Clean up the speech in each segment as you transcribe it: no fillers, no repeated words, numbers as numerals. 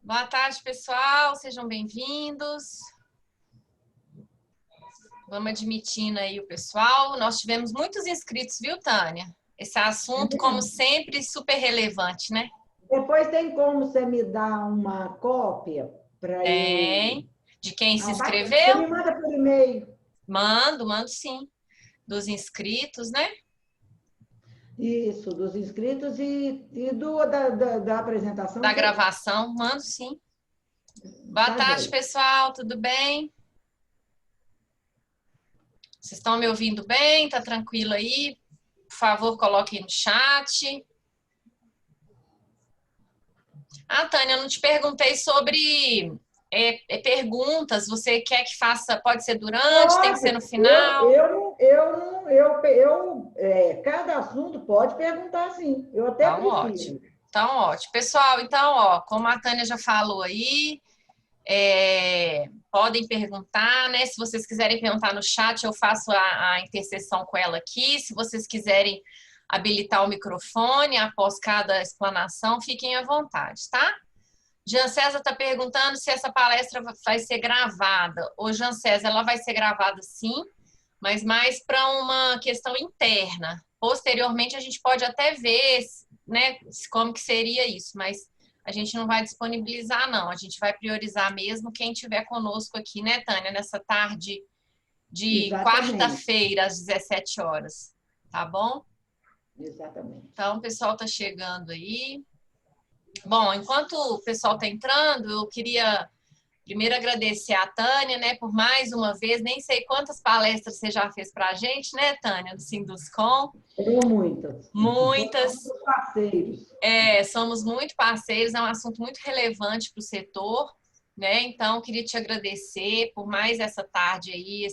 Boa tarde, pessoal. Sejam bem-vindos. Vamos admitindo aí o pessoal. Nós tivemos muitos inscritos, viu, Tânia? Esse assunto, como sempre, super relevante, né? Depois tem como você me dar uma cópia para eu... Tem. De quem se Bacana. Você me inscreveu? manda por e-mail. Mando sim. Dos inscritos, né? Isso, dos inscritos da apresentação Da também. gravação, mando sim. Boa Tá, tarde, joia. pessoal. Tudo bem? Vocês estão me ouvindo bem? Tá tranquilo aí? Por favor, coloquem no chat. Ah, Tânia, eu não te perguntei sobre perguntas. Você quer que faça? Pode ser durante, tem que ser no Pode. final? Cada assunto pode perguntar, sim. Eu até Então, ótimo. prefiro. Então, ótimo. Pessoal, então, ó, como a Tânia já falou aí, podem perguntar, né? Se vocês quiserem perguntar no chat, eu faço a interseção com ela aqui. Se vocês quiserem habilitar o microfone após cada explanação, fiquem à vontade, tá? Jean César está perguntando se essa palestra vai ser gravada. Ô, Jean César, ela vai ser gravada sim, mas mais para uma questão interna. Posteriormente, a gente pode até ver, né, como que seria isso, mas a gente não vai disponibilizar, não. A gente vai priorizar mesmo quem estiver conosco aqui, né, Tânia, nessa tarde de Exatamente. quarta-feira, às 17 horas. Tá bom? Exatamente. Então, o pessoal está chegando aí. Bom, enquanto o pessoal está entrando, eu queria primeiro agradecer a Tânia, né, por mais uma vez, nem sei quantas palestras você já fez para a gente, né, Tânia, do Sinduscom. Tenho muitas. Muitas. Somos parceiros. Somos muito parceiros, é um assunto muito relevante para o setor, né? Então, queria te agradecer por mais essa tarde aí,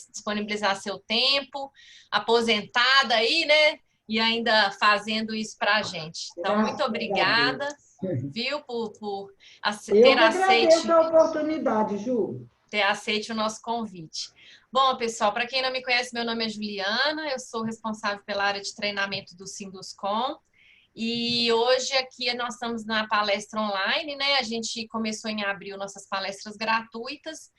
disponibilizar seu tempo, aposentada aí, né? E ainda fazendo isso para a gente. Então, muito Graças a obrigada, Deus. viu, por Eu que agradeço a oportunidade, Ju. ter aceite o nosso convite. Bom, pessoal, para quem não me conhece, meu nome é Juliana, eu sou responsável pela área de treinamento do Sinduscom. E hoje aqui nós estamos na palestra online, né? A gente começou em abril nossas palestras gratuitas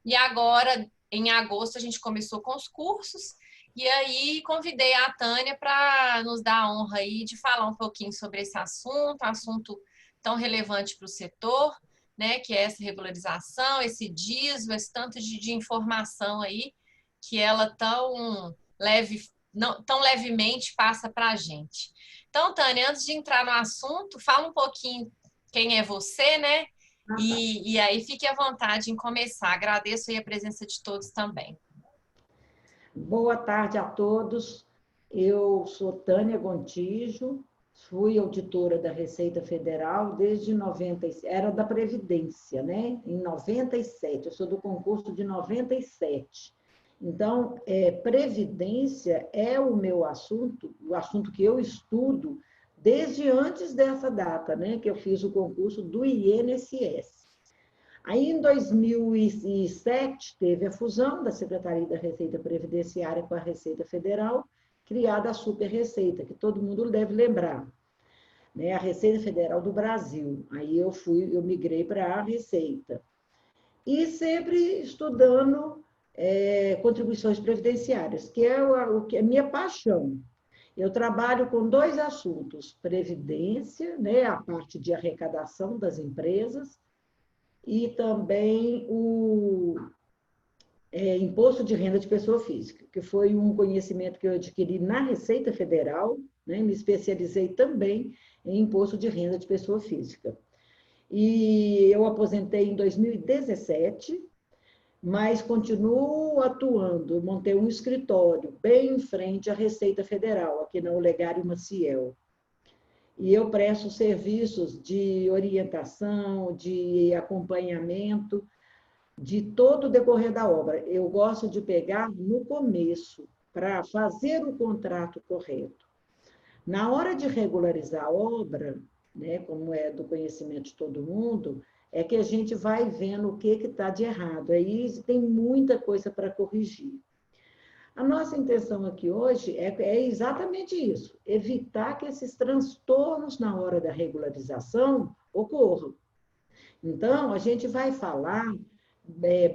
e agora, em agosto, a gente começou com os cursos. E aí convidei a Tânia para nos dar a honra aí de falar um pouquinho sobre esse assunto tão relevante para o setor, né? Que é essa regularização, esse dízimo, esse tanto de informação aí que ela tão levemente passa para a gente. Então, Tânia, antes de entrar no assunto, fala um pouquinho quem é você, né? E aí fique à vontade em começar. Agradeço aí a presença de todos também. Boa tarde a todos. Eu sou Tânia Gontijo, fui auditora da Receita Federal desde 90, era da Previdência, né? Em 97, eu sou do concurso de 97. Então, Previdência é o meu assunto, o assunto que eu estudo desde antes dessa data, né? Que eu fiz o concurso do INSS. Aí, em 2007, teve a fusão da Secretaria da Receita Previdenciária com a Receita Federal, criada a Super Receita, que todo mundo deve lembrar, né? A Receita Federal do Brasil. Aí eu migrei para a Receita. E sempre estudando contribuições previdenciárias, que é a minha paixão. Eu trabalho com dois assuntos: previdência, né, a parte de arrecadação das empresas, e também o imposto de renda de pessoa física, que foi um conhecimento que eu adquiri na Receita Federal, né, me especializei também em imposto de renda de pessoa física. E eu aposentei em 2017, mas continuo atuando. Eu montei um escritório bem em frente à Receita Federal, aqui na Olegário Maciel. E eu presto serviços de orientação, de acompanhamento, de todo o decorrer da obra. Eu gosto de pegar no começo, para fazer o contrato correto. Na hora de regularizar a obra, né, como é do conhecimento de todo mundo, é que a gente vai vendo o que está de errado. Aí tem muita coisa para corrigir. A nossa intenção aqui hoje é exatamente isso: evitar que esses transtornos na hora da regularização ocorram. Então, a gente vai falar,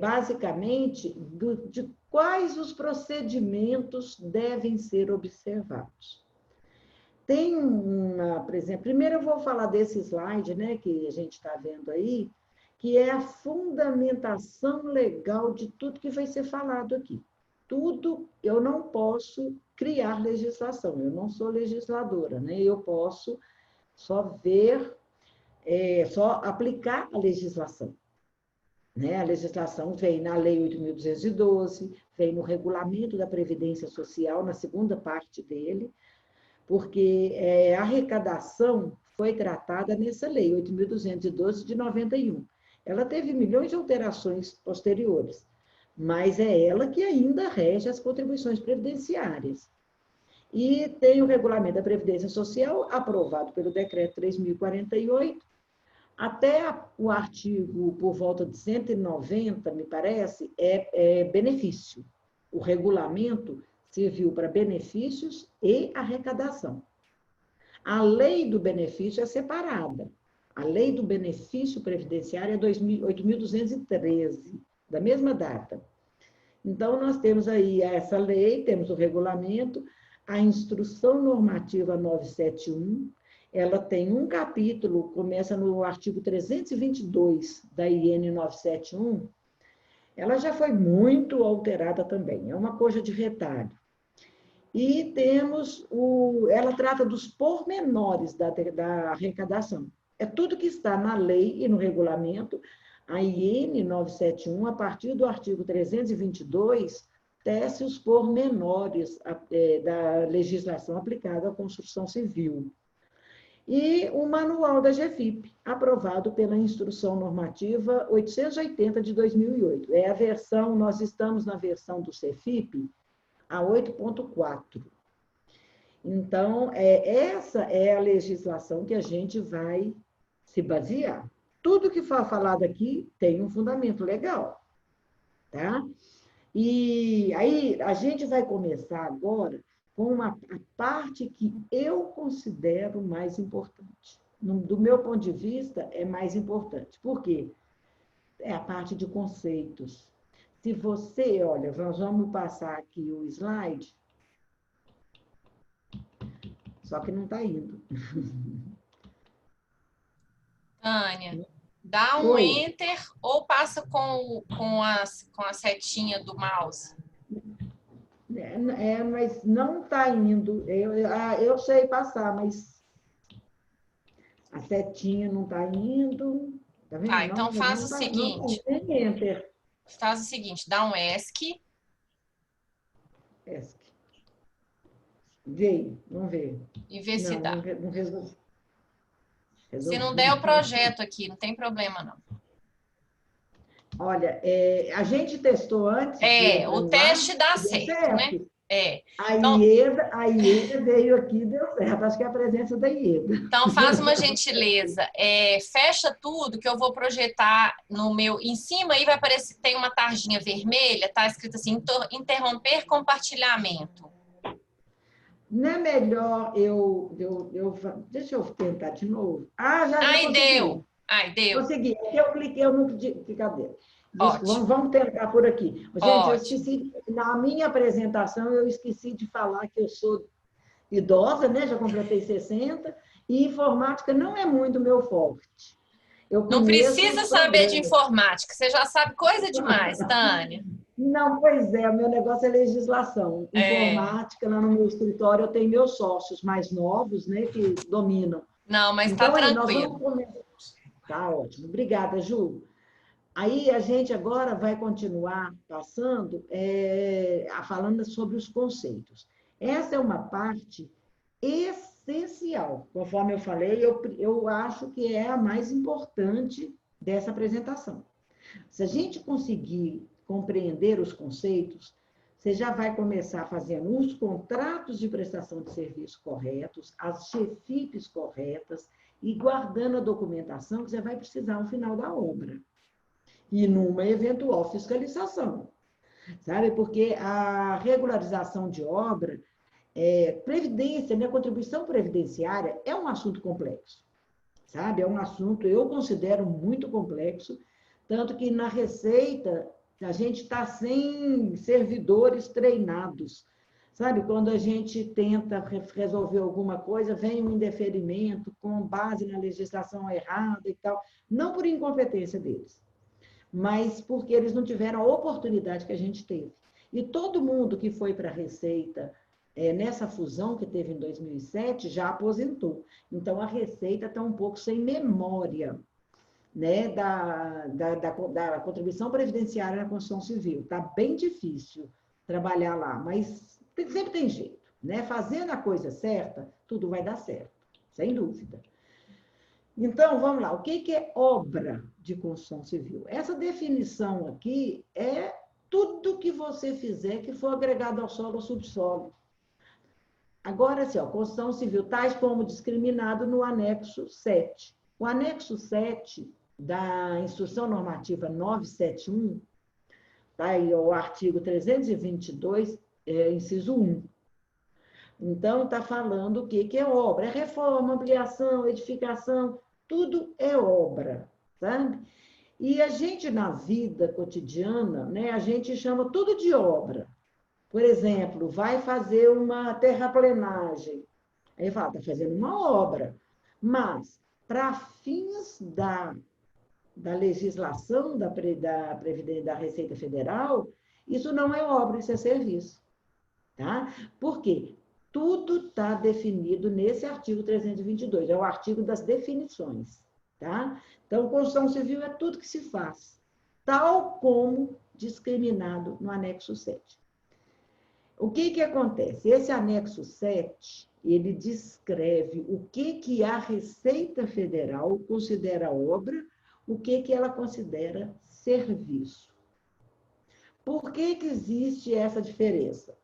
basicamente, de quais os procedimentos devem ser observados. Tem uma, por exemplo, primeiro eu vou falar desse slide, né, que a gente está vendo aí, que é a fundamentação legal de tudo que vai ser falado aqui. Tudo, eu não posso criar legislação, eu não sou legisladora, né? Eu posso só ver, só aplicar a legislação. Né? A legislação vem na Lei 8.212, vem no Regulamento da Previdência Social, na segunda parte dele, porque a arrecadação foi tratada nessa lei, 8.212 de 91. Ela teve milhões de alterações posteriores, mas é ela que ainda rege as contribuições previdenciárias. E tem o Regulamento da Previdência Social, aprovado pelo Decreto 3.048, até o artigo, por volta de 190, me parece, é benefício. O regulamento serviu para benefícios e arrecadação. A lei do benefício é separada. A lei do benefício previdenciário é 8.213, da mesma data. Então, nós temos aí essa lei, temos o regulamento, a instrução normativa 971, ela tem um capítulo, começa no artigo 322 da IN 971, ela já foi muito alterada também, é uma coisa de retalho. E temos, ela trata dos pormenores da arrecadação. É tudo que está na lei e no regulamento, a IN 971, a partir do artigo 322, tece os pormenores da legislação aplicada à construção civil. E o manual da GFIP, aprovado pela Instrução Normativa 880 de 2008. É a versão, nós estamos na versão do CEFIP, a 8.4. Então, essa é a legislação que a gente vai se basear. Tudo que for falado aqui tem um fundamento legal, tá? E aí, a gente vai começar agora com a parte que eu considero mais importante. Do meu ponto de vista, é mais importante. Por quê? É a parte de conceitos. Se você, olha, nós vamos passar aqui o slide, só que não está indo. Tânia, dá um Oi. enter ou passa com a setinha do mouse. Mas não está indo. Eu sei passar, mas a setinha não está indo. Tá vendo? Tá, então faz o Não seguinte. tem enter. Faz o seguinte, dá um ESC. ESC. Veio, não veio. E vê se dá. Não resolvi. Se não der o projeto aqui, não tem problema não. Olha, a gente testou antes. O teste dá certo, né? A Ieda veio aqui e deu certo. Acho que é a presença da Ieda. Então, faz uma gentileza. Fecha tudo que eu vou projetar no meu... Em cima aí vai aparecer, tem uma tarjinha vermelha, tá escrito assim, interromper compartilhamento. Não é melhor deixa eu tentar de novo. Já deu. Consegui. Eu cliquei, eu não pedi cadeira. Vamos tentar por aqui. Gente, Ótimo. Eu esqueci, na minha apresentação, eu esqueci de falar que eu sou idosa, né? Já completei 60, e informática não é muito meu forte. Não precisa saber de informática, você já sabe coisa demais, Tânia. Não, pois é, o meu negócio é legislação. Informática, lá no meu escritório, eu tenho meus sócios mais novos, né, que dominam. Não, mas está tranquilo. Tá ótimo. Obrigada, Ju. Aí a gente agora vai continuar passando, falando sobre os conceitos. Essa é uma parte essencial. Conforme eu falei, eu acho que é a mais importante dessa apresentação. Se a gente conseguir compreender os conceitos, você já vai começar fazendo os contratos de prestação de serviço corretos, as GFIPs corretas e guardando a documentação que você vai precisar no final da obra. E numa eventual fiscalização. Sabe? Porque a regularização de obra, previdência, né, contribuição previdenciária, é um assunto complexo. sabe? É um assunto, eu considero muito complexo, tanto que na Receita a gente está sem servidores treinados. Sabe, quando a gente tenta resolver alguma coisa, vem um indeferimento com base na legislação errada e tal, não por incompetência deles, mas porque eles não tiveram a oportunidade que a gente teve. E todo mundo que foi para a Receita, nessa fusão que teve em 2007, já aposentou. Então, a Receita está um pouco sem memória, né, da contribuição previdenciária na construção civil. Está bem difícil trabalhar lá, mas sempre tem jeito. Né? Fazendo a coisa certa, tudo vai dar certo, sem dúvida. Então, vamos lá. O que é obra de construção civil? Essa definição aqui é tudo que você fizer que for agregado ao solo ou subsolo. Agora, assim, ó, construção civil, tais como discriminado no anexo 7. O anexo 7 da Instrução Normativa 971, tá aí o artigo 322, inciso 1. Então, está falando o que é obra? É reforma, ampliação, edificação, tudo é obra, sabe? E a gente, na vida cotidiana, né, a gente chama tudo de obra. Por exemplo, vai fazer uma terraplenagem. Aí fala, está fazendo uma obra. Mas, para fins da legislação da Receita Federal, isso não é obra, isso é serviço. Tá? Por quê? Tudo está definido nesse artigo 322, é o artigo das definições. Tá? Então, construção civil é tudo que se faz, tal como discriminado no anexo 7. O que acontece? Esse anexo 7, ele descreve o que a Receita Federal considera obra, o que ela considera serviço. Por que existe essa diferença?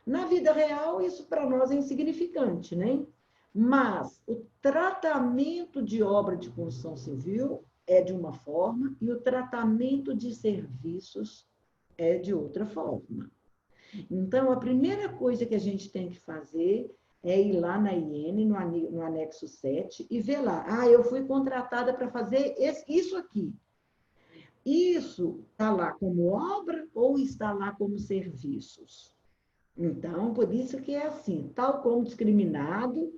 Na vida real, isso para nós é insignificante, né? Mas o tratamento de obra de construção civil é de uma forma e o tratamento de serviços é de outra forma. Então, a primeira coisa que a gente tem que fazer é ir lá na IN, no anexo 7, e ver lá. Ah, eu fui contratada para fazer isso aqui. Isso está lá como obra ou está lá como serviços? Então, por isso que é assim, tal como discriminado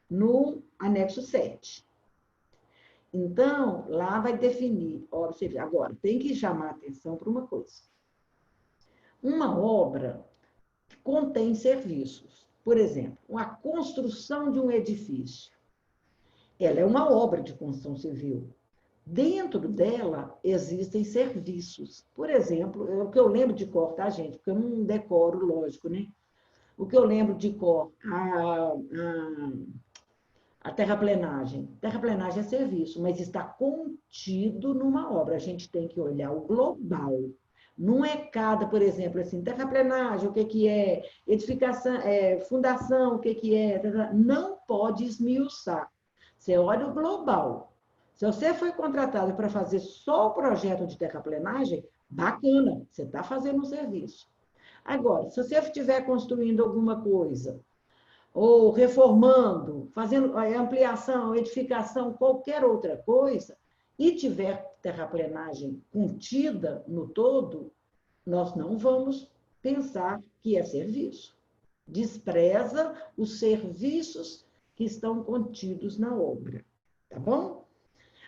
no anexo 7. Então, lá vai definir obra e serviço. Agora, tem que chamar a atenção para uma coisa. Uma obra contém serviços. Por exemplo, a construção de um edifício. Ela é uma obra de construção civil. Dentro dela existem serviços. Por exemplo, o que eu lembro de cor, tá, gente? Porque eu não decoro, lógico, né? O que eu lembro de cor, a terraplenagem. Terraplenagem é serviço, mas está contido numa obra. A gente tem que olhar o global. Não é cada, por exemplo, assim, terraplenagem, o que é, edificação, fundação, o que é, não pode esmiuçar. Você olha o global. Se você foi contratado para fazer só o projeto de terraplenagem, bacana, você está fazendo um serviço. Agora, se você estiver construindo alguma coisa, ou reformando, fazendo ampliação, edificação, qualquer outra coisa, e tiver terraplenagem contida no todo, nós não vamos pensar que é serviço. Despreza os serviços que estão contidos na obra. Tá bom?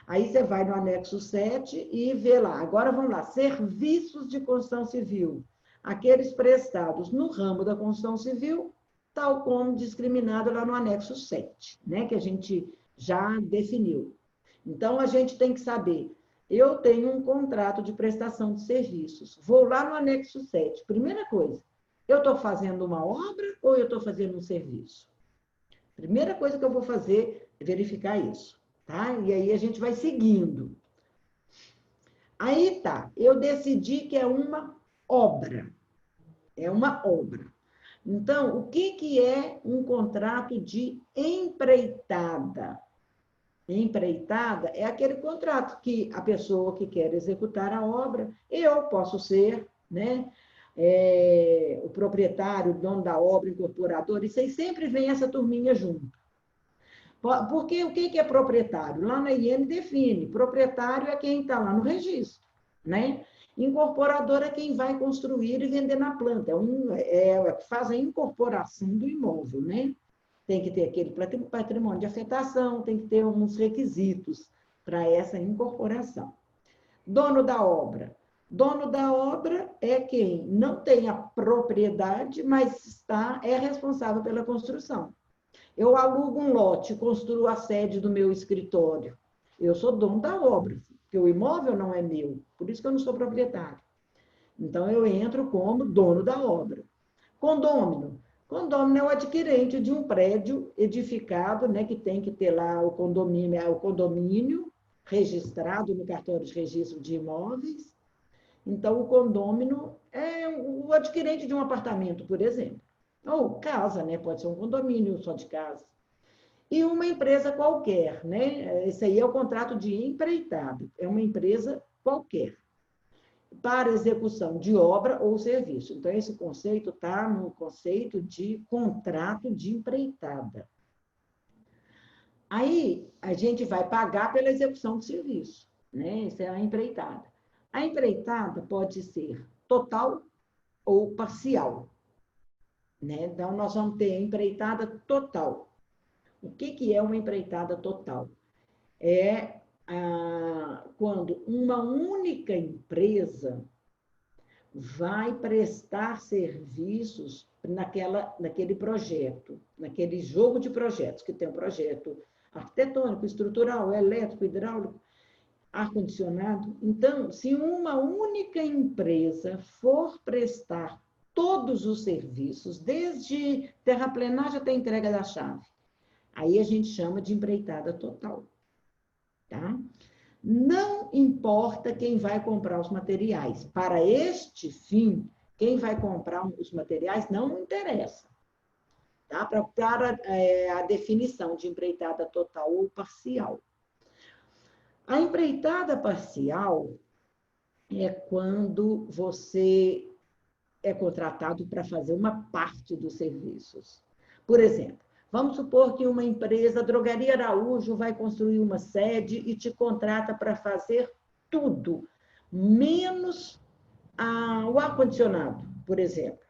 Aí você vai no anexo 7 e vê lá. Agora vamos lá. Serviços de construção civil. Aqueles prestados no ramo da construção civil, tal como discriminado lá no anexo 7, né? Que a gente já definiu. Então, a gente tem que saber, eu tenho um contrato de prestação de serviços, vou lá no anexo 7. Primeira coisa, eu estou fazendo uma obra ou eu estou fazendo um serviço? Primeira coisa que eu vou fazer é verificar isso, tá? E aí a gente vai seguindo. Aí tá, eu decidi que é uma obra. É uma obra. Então, o que é um contrato de empreitada? Empreitada é aquele contrato que a pessoa que quer executar a obra, eu posso ser, né, o proprietário, o dono da obra, o incorporador, isso aí sempre vem essa turminha junto. Porque o que é proprietário? Lá na IN define, proprietário é quem está lá no registro, né? Incorporador é quem vai construir e vender na planta, faz a incorporação do imóvel, né? Tem que ter aquele patrimônio de afetação, tem que ter uns requisitos para essa incorporação. Dono da obra. Dono da obra é quem não tem a propriedade, mas é responsável pela construção. Eu alugo um lote, construo a sede do meu escritório. Eu sou dono da obra, porque o imóvel não é meu, por isso que eu não sou proprietário. Então, eu entro como dono da obra. Condômino. Condômino é o adquirente de um prédio edificado, né, que tem que ter lá o condomínio registrado no cartório de registro de imóveis. Então, o condômino é o adquirente de um apartamento, por exemplo. Ou casa, né? Pode ser um condomínio só de casa. E uma empresa qualquer, né? Esse aí é o contrato de empreitada. É uma empresa qualquer, para execução de obra ou serviço. Então, esse conceito está no conceito de contrato de empreitada. Aí, a gente vai pagar pela execução do serviço, né? Isso é a empreitada. A empreitada pode ser total ou parcial, né? Então, nós vamos ter a empreitada total. O que é uma empreitada total? É quando uma única empresa vai prestar serviços naquele projeto, naquele jogo de projetos, que tem um projeto arquitetônico, estrutural, elétrico, hidráulico, ar-condicionado. Então, se uma única empresa for prestar todos os serviços, desde terraplenagem até entrega da chave, aí a gente chama de empreitada total. Tá? Não importa quem vai comprar os materiais. Para este fim, quem vai comprar os materiais não interessa. Tá? Para a definição de empreitada total ou parcial. A empreitada parcial é quando você é contratado para fazer uma parte dos serviços. Por exemplo, vamos supor que uma empresa, a Drogaria Araújo, vai construir uma sede e te contrata para fazer tudo, menos o ar-condicionado, por exemplo.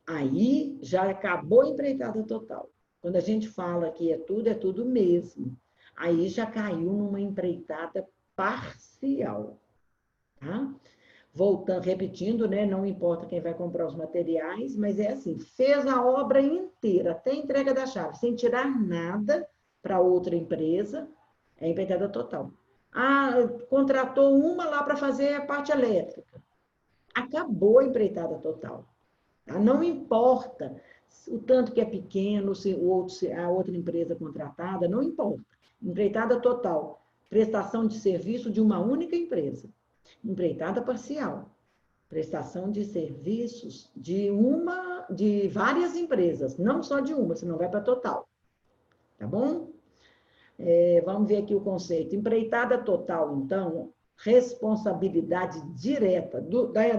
Aí já acabou a empreitada total. Quando a gente fala que é tudo mesmo. Aí já caiu numa empreitada parcial. Tá? Voltando, repetindo, né? Não importa quem vai comprar os materiais, mas é assim, fez a obra inteira, até a entrega da chave, sem tirar nada para outra empresa, é empreitada total. Contratou uma lá para fazer a parte elétrica. Acabou a empreitada total. Tá? Não importa o tanto que é pequeno, se a outra empresa contratada, não importa. Empreitada total, prestação de serviço de uma única empresa. Empreitada parcial, prestação de serviços de várias empresas, não só de uma, senão vai para total. Tá bom? Vamos ver aqui o conceito. Empreitada total, então, responsabilidade direta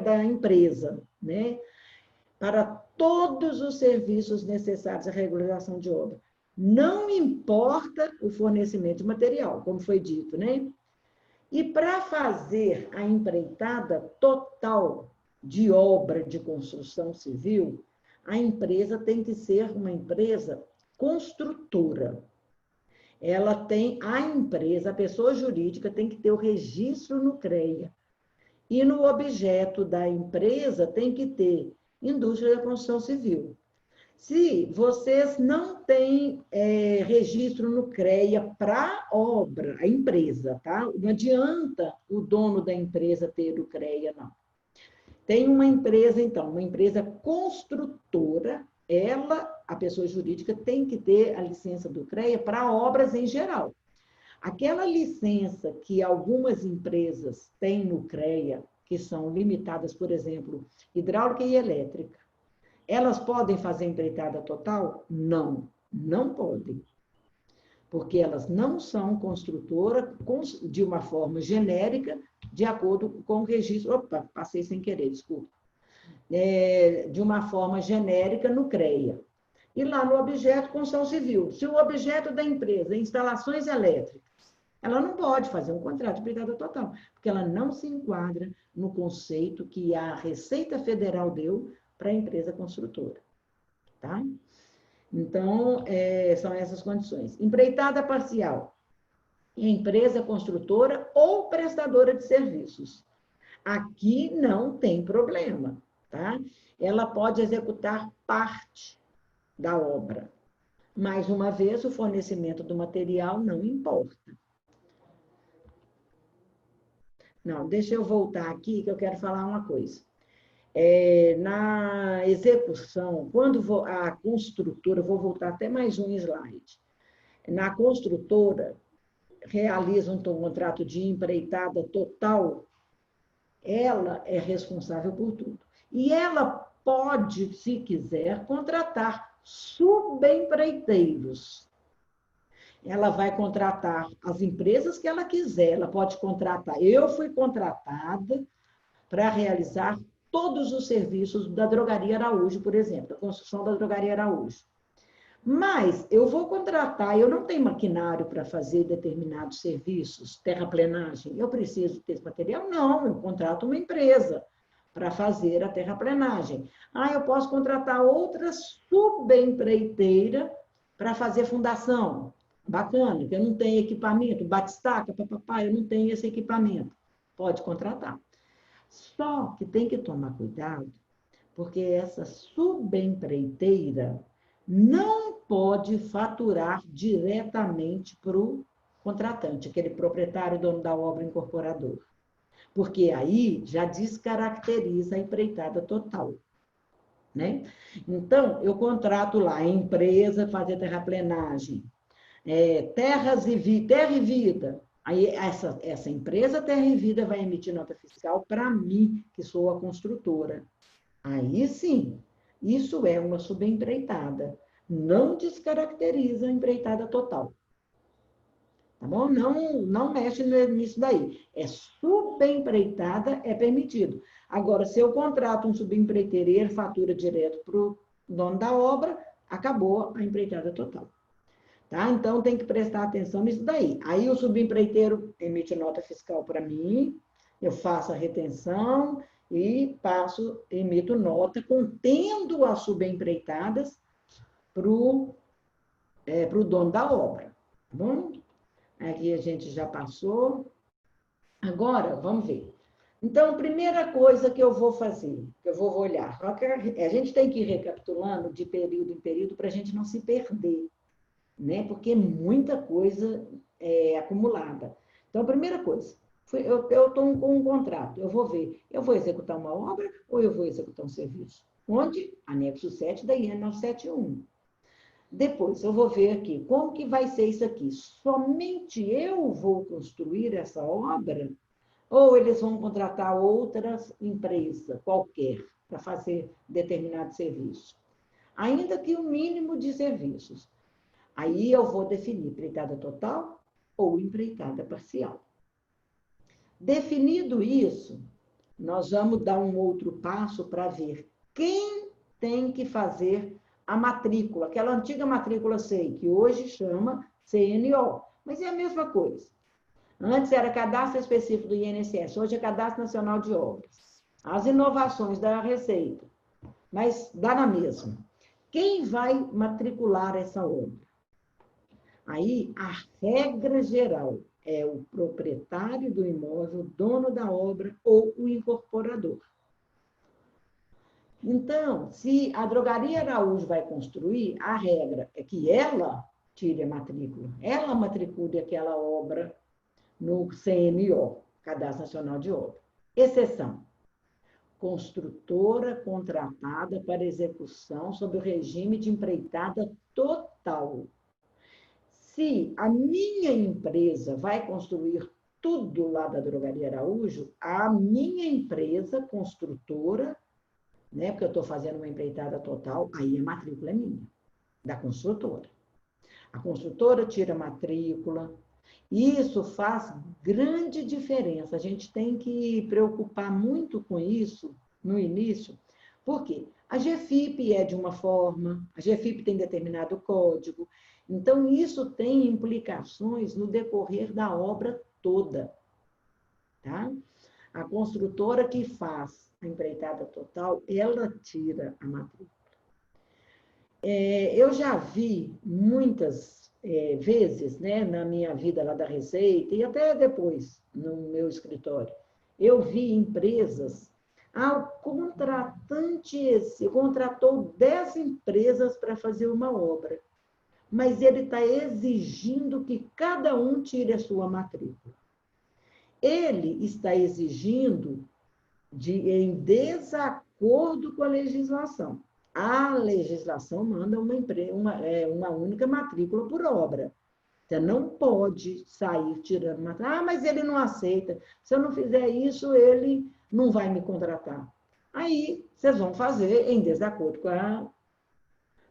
da empresa, né? Para todos os serviços necessários à regularização de obra. Não importa o fornecimento de material, como foi dito, né? E para fazer a empreitada total de obra de construção civil, a empresa tem que ser uma empresa construtora. A pessoa jurídica tem que ter o registro no CREA. E no objeto da empresa tem que ter indústria da construção civil. Se vocês não têm registro no CREA para a obra, a empresa, tá? Não adianta o dono da empresa ter o CREA, não. Tem uma empresa, então, uma empresa construtora, a pessoa jurídica, tem que ter a licença do CREA para obras em geral. Aquela licença que algumas empresas têm no CREA, que são limitadas, por exemplo, hidráulica e elétrica, elas podem fazer empreitada total? Não, não podem. Porque elas não são construtoras de uma forma genérica, de acordo com o registro. Opa, passei sem querer, desculpa. De uma forma genérica no CREA. E lá no objeto, construção civil. Se o objeto da empresa é instalações elétricas, ela não pode fazer um contrato de empreitada total, porque ela não se enquadra no conceito que a Receita Federal deu para a empresa construtora. Tá? Então, são essas condições. Empreitada parcial, empresa construtora ou prestadora de serviços. Aqui não tem problema, tá? Ela pode executar parte da obra. Mais uma vez, o fornecimento do material não importa. Não, deixa eu voltar aqui, que eu quero falar uma coisa. Na execução, quando a construtora, vou voltar até mais um slide, na construtora, realiza um contrato de empreitada total, ela é responsável por tudo. E ela pode, se quiser, contratar subempreiteiros. Ela vai contratar as empresas que ela quiser, ela pode contratar. Eu fui contratada para realizar todos os serviços da Drogaria Araújo, por exemplo, a construção da Drogaria Araújo. Mas eu vou contratar, eu não tenho maquinário para fazer determinados serviços, terraplenagem, eu preciso ter esse material? Não, eu contrato uma empresa para fazer a terraplenagem. Eu posso contratar outra subempreiteira para fazer fundação. Bacana, que eu não tenho equipamento, batistaca, papapá, eu não tenho esse equipamento. Pode contratar. Só que tem que tomar cuidado, porque essa subempreiteira não pode faturar diretamente para o contratante, aquele proprietário, dono da obra, incorporador. Porque aí já descaracteriza a empreitada total. Né? Então, eu contrato lá a empresa fazer terraplenagem, terra e vida. Aí essa empresa Terra e Vida vai emitir nota fiscal para mim, que sou a construtora. Aí sim, isso é uma subempreitada. Não descaracteriza a empreitada total. Tá bom? Não mexe nisso daí. Subempreitada é permitido. Agora, se eu contrato um subempreiteiro e ele fatura direto para o dono da obra, acabou a empreitada total. Tá? Então, tem que prestar atenção nisso daí. Aí, o subempreiteiro emite nota fiscal para mim, eu faço a retenção e emito nota contendo as subempreitadas para o dono da obra. Tá bom? Aqui a gente já passou. Agora, vamos ver. Então, a primeira coisa que eu vou fazer, que eu vou olhar, a gente tem que ir recapitulando de período em período para a gente não se perder, né? Porque muita coisa é acumulada. Então, a primeira coisa, eu estou com um contrato, eu vou ver, eu vou executar uma obra ou eu vou executar um serviço? Onde? Anexo 7 da IN 971. Depois, eu vou ver aqui, como que vai ser isso aqui? Somente eu vou construir essa obra? Ou eles vão contratar outras empresas, qualquer, para fazer determinado serviço? Ainda que o mínimo de serviços. Aí eu vou definir empreitada total ou empreitada parcial. Definido isso, nós vamos dar um outro passo para ver quem tem que fazer a matrícula, aquela antiga matrícula SEI, que hoje chama CNO, mas é a mesma coisa. Antes era cadastro específico do INSS, hoje é Cadastro Nacional de Obras. As inovações da Receita, mas dá na mesma. Quem vai matricular essa obra? Aí, a regra geral é o proprietário do imóvel, dono da obra ou o incorporador. Então, se a Drogaria Araújo vai construir, a regra é que ela tire a matrícula, ela matricule aquela obra no CNO, Cadastro Nacional de Obra. Exceção: construtora contratada para execução sob o regime de empreitada total. Se a minha empresa vai construir tudo lá da Drogaria Araújo, a minha empresa construtora, né, porque eu estou fazendo uma empreitada total, aí a matrícula é minha, da construtora. A construtora tira a matrícula, e isso faz grande diferença. A gente tem que preocupar muito com isso no início. Por quê? A GFIP é de uma forma, a GFIP tem determinado código. Então, isso tem implicações no decorrer da obra toda. Tá? A construtora que faz a empreitada total, ela tira a matrícula. Eu já vi muitas vezes, né, na minha vida lá da Receita, e até depois, no meu escritório, eu vi empresas, o contratante contratou 10 empresas para fazer uma obra, mas ele está exigindo que cada um tire a sua matrícula. Ele está exigindo em desacordo com a legislação. A legislação manda uma única matrícula por obra. Você não pode sair tirando matrícula. Mas ele não aceita. Se eu não fizer isso, ele não vai me contratar. Aí, vocês vão fazer em desacordo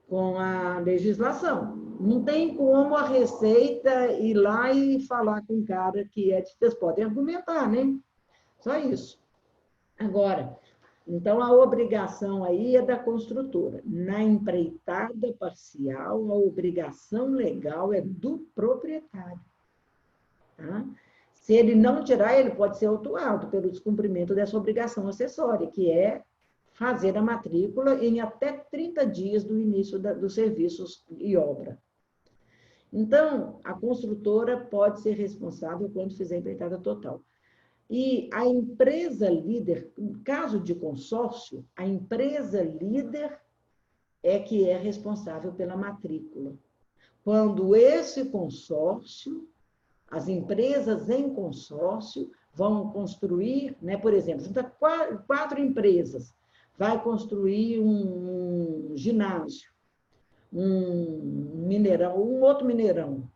com a legislação. Não tem como a Receita ir lá e falar com o cara que é... Vocês podem argumentar, né? Só isso. Agora, então, a obrigação aí é da construtora. Na empreitada parcial, a obrigação legal é do proprietário. Tá? Se ele não tirar, ele pode ser autuado pelo descumprimento dessa obrigação acessória, que é fazer a matrícula em até 30 dias do início dos serviços e obra. Então, a construtora pode ser responsável quando fizer a empreitada total. E a empresa líder, no caso de consórcio, a empresa líder é que é responsável pela matrícula. Quando esse consórcio, as empresas em consórcio vão construir, né, por exemplo, junta 4 empresas, vai construir um ginásio, um mineirão, um outro mineirão.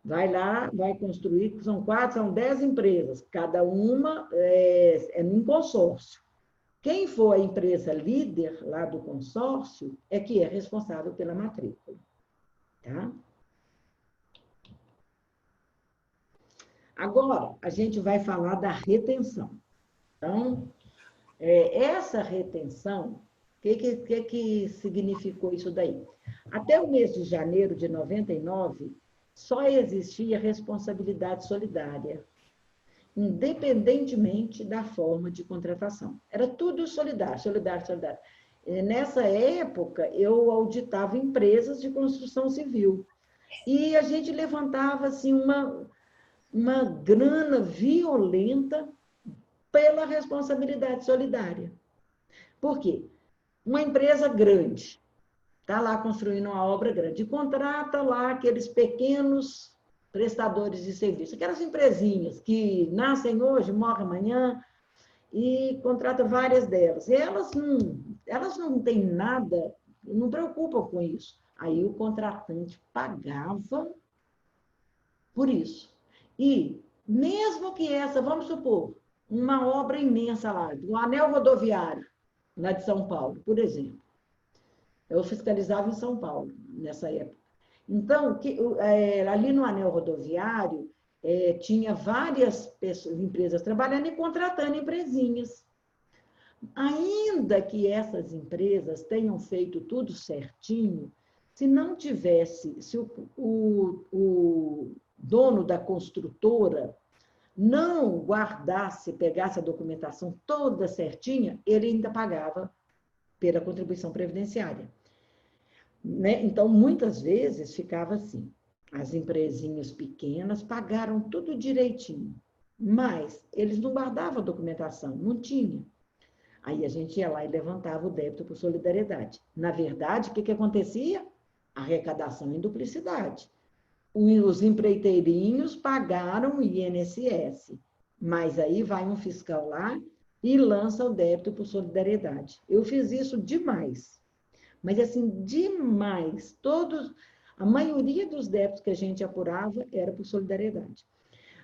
Vai lá, vai construir, são 10 empresas, cada uma é num consórcio. Quem for a empresa líder lá do consórcio é que é responsável pela matrícula. Tá? Agora, a gente vai falar da retenção. Então, essa retenção, o que significou isso daí? Até o mês de janeiro de 99, só existia responsabilidade solidária, independentemente da forma de contratação. Era tudo solidário, solidário, solidário. Nessa época, eu auditava empresas de construção civil e a gente levantava assim, uma grana violenta pela responsabilidade solidária. Por quê? Uma empresa grande está lá construindo uma obra grande, e contrata lá aqueles pequenos prestadores de serviço, aquelas empresinhas que nascem hoje, morrem amanhã, e contrata várias delas. E elas não têm nada, não preocupam com isso. Aí o contratante pagava por isso. E mesmo que essa, vamos supor, uma obra imensa lá, do anel rodoviário, lá de São Paulo, por exemplo. Eu fiscalizava em São Paulo, nessa época. Então, ali no anel rodoviário, tinha várias empresas trabalhando e contratando empresinhas. Ainda que essas empresas tenham feito tudo certinho, se não tivesse, se o dono da construtora não guardasse, pegasse a documentação toda certinha, ele ainda pagava pela contribuição previdenciária. Né? Então, muitas vezes ficava assim, as empresinhas pequenas pagaram tudo direitinho, mas eles não guardavam a documentação, não tinha. Aí a gente ia lá e levantava o débito por solidariedade. Na verdade, o que acontecia? Arrecadação em duplicidade. Os empreiteirinhos pagaram o INSS, mas aí vai um fiscal lá e lança o débito por solidariedade. Eu fiz isso demais. Mas, assim, demais. A maioria dos débitos que a gente apurava era por solidariedade.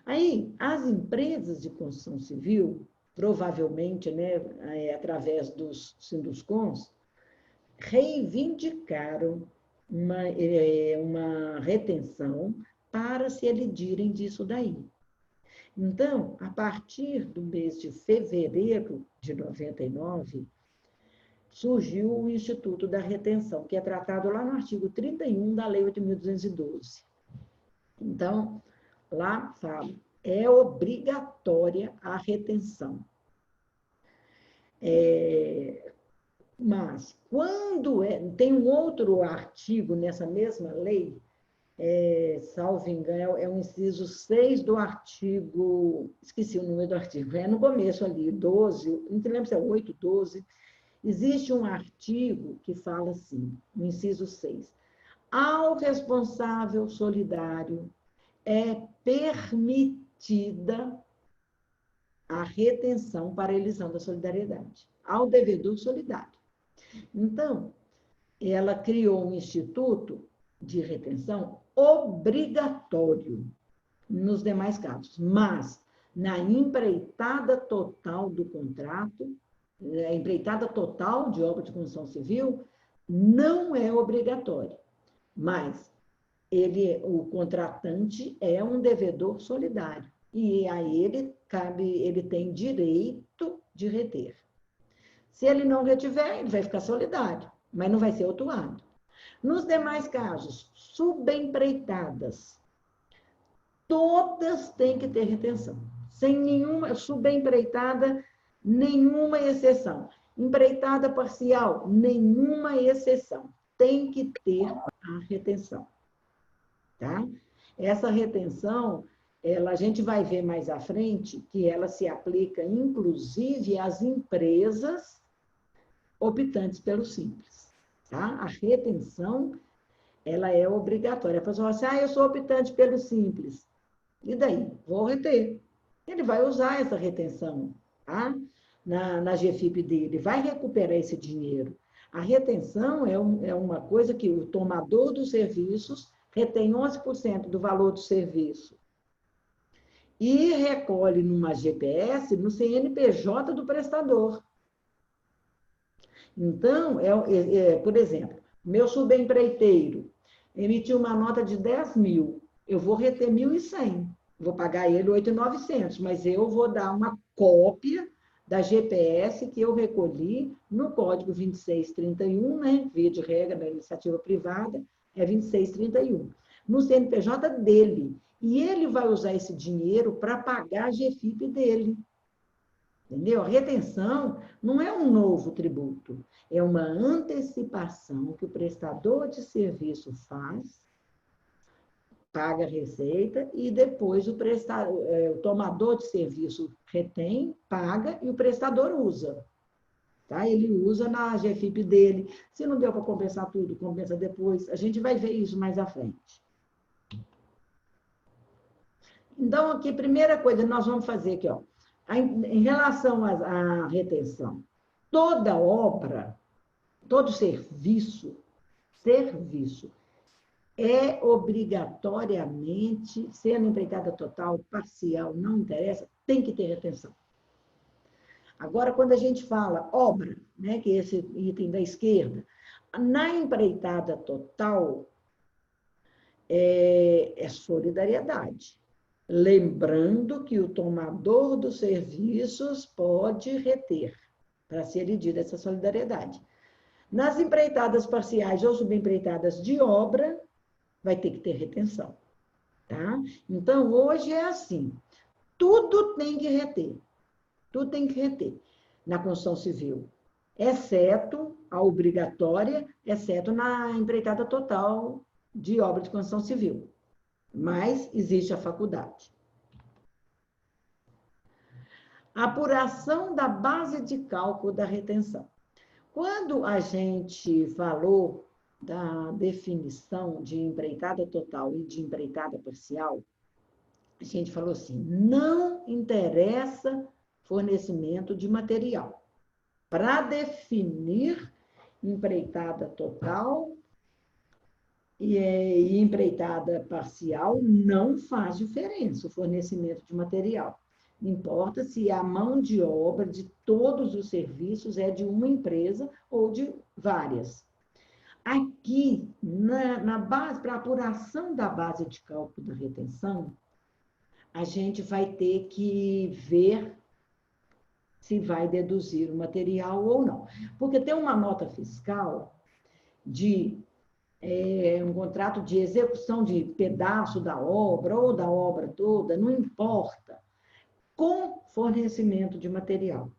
Aí, as empresas de construção civil, provavelmente, né, através dos Sinduscons, reivindicaram uma retenção para se elidirem disso daí. Então, a partir do mês de fevereiro de 99, surgiu o Instituto da Retenção, que é tratado lá no artigo 31 da Lei 8.212. Então, lá fala, é obrigatória a retenção. Mas, quando tem um outro artigo nessa mesma lei, salvo engano, é o inciso 6 do artigo, esqueci o número do artigo, é no começo ali, 12, não me lembro se é 8, 12, existe um artigo que fala assim, no inciso 6, ao responsável solidário é permitida a retenção para a elisão da solidariedade, ao devedor solidário. Então, ela criou um instituto de retenção obrigatório nos demais casos, mas na empreitada total do contrato, a empreitada total de obra de construção civil, não é obrigatório, mas o contratante é um devedor solidário e a ele tem direito de reter. Se ele não retiver, ele vai ficar solidário, mas não vai ser autuado. Nos demais casos, subempreitadas, todas têm que ter retenção, sem nenhuma subempreitada, nenhuma exceção. Empreitada parcial, nenhuma exceção. Tem que ter a retenção. Tá? Essa retenção, a gente vai ver mais à frente que ela se aplica, inclusive, às empresas optantes pelo Simples. Tá? A retenção, ela é obrigatória. A pessoa fala assim, eu sou optante pelo Simples. E daí? Vou reter. Ele vai usar essa retenção, tá? na GFIP dele, vai recuperar esse dinheiro. A retenção é uma coisa que o tomador dos serviços retém 11% do valor do serviço e recolhe numa GPS no CNPJ do prestador. Então, por exemplo, meu subempreiteiro emitiu uma nota de 10 mil, eu vou reter 1.100, vou pagar ele 8.900, mas eu vou dar uma cópia da GPS que eu recolhi no código 2631, né? Via de regra da iniciativa privada, é 2631, no CNPJ dele. E ele vai usar esse dinheiro para pagar a GFIP dele. Entendeu? A retenção não é um novo tributo, é uma antecipação que o prestador de serviço faz, paga a receita, e depois o tomador de serviço retém, paga, e o prestador usa. Tá? Ele usa na GFIP dele. Se não deu para compensar tudo, compensa depois. A gente vai ver isso mais à frente. Então, aqui, primeira coisa que nós vamos fazer aqui, ó, em relação à retenção, toda obra, todo serviço é obrigatoriamente, sendo empreitada total, parcial, não interessa, tem que ter retenção. Agora, quando a gente fala obra, né, que é esse item da esquerda, na empreitada total é solidariedade. Lembrando que o tomador dos serviços pode reter, para ser medida essa solidariedade. Nas empreitadas parciais ou subempreitadas de obra, vai ter que ter retenção. Tá? Então, hoje é assim, tudo tem que reter. Tudo tem que reter na construção civil, exceto a obrigatória, exceto na empreitada total de obra de construção civil. Mas existe a faculdade. Apuração da base de cálculo da retenção. Quando a gente falou da definição de empreitada total e de empreitada parcial, a gente falou assim, não interessa fornecimento de material. Para definir empreitada total e empreitada parcial, não faz diferença o fornecimento de material. Importa se a mão de obra de todos os serviços é de uma empresa ou de várias. Aqui, na base, para apuração da base de cálculo da retenção, a gente vai ter que ver se vai deduzir o material ou não. Porque tem uma nota fiscal de um contrato de execução de pedaço da obra ou da obra toda, não importa, com fornecimento de material.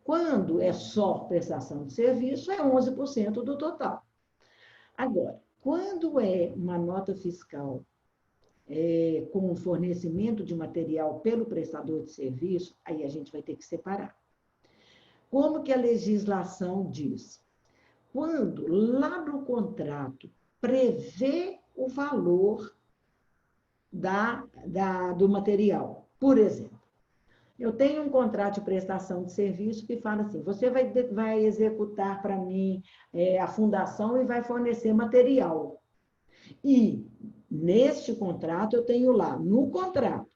Quando é só prestação de serviço, é 11% do total. Agora, quando é uma nota fiscal com fornecimento de material pelo prestador de serviço, aí a gente vai ter que separar. Como que a legislação diz? Quando lá no contrato prevê o valor do material. Por exemplo, eu tenho um contrato de prestação de serviço que fala assim, você vai executar para mim a fundação e vai fornecer material. E, neste contrato, eu tenho lá, no contrato,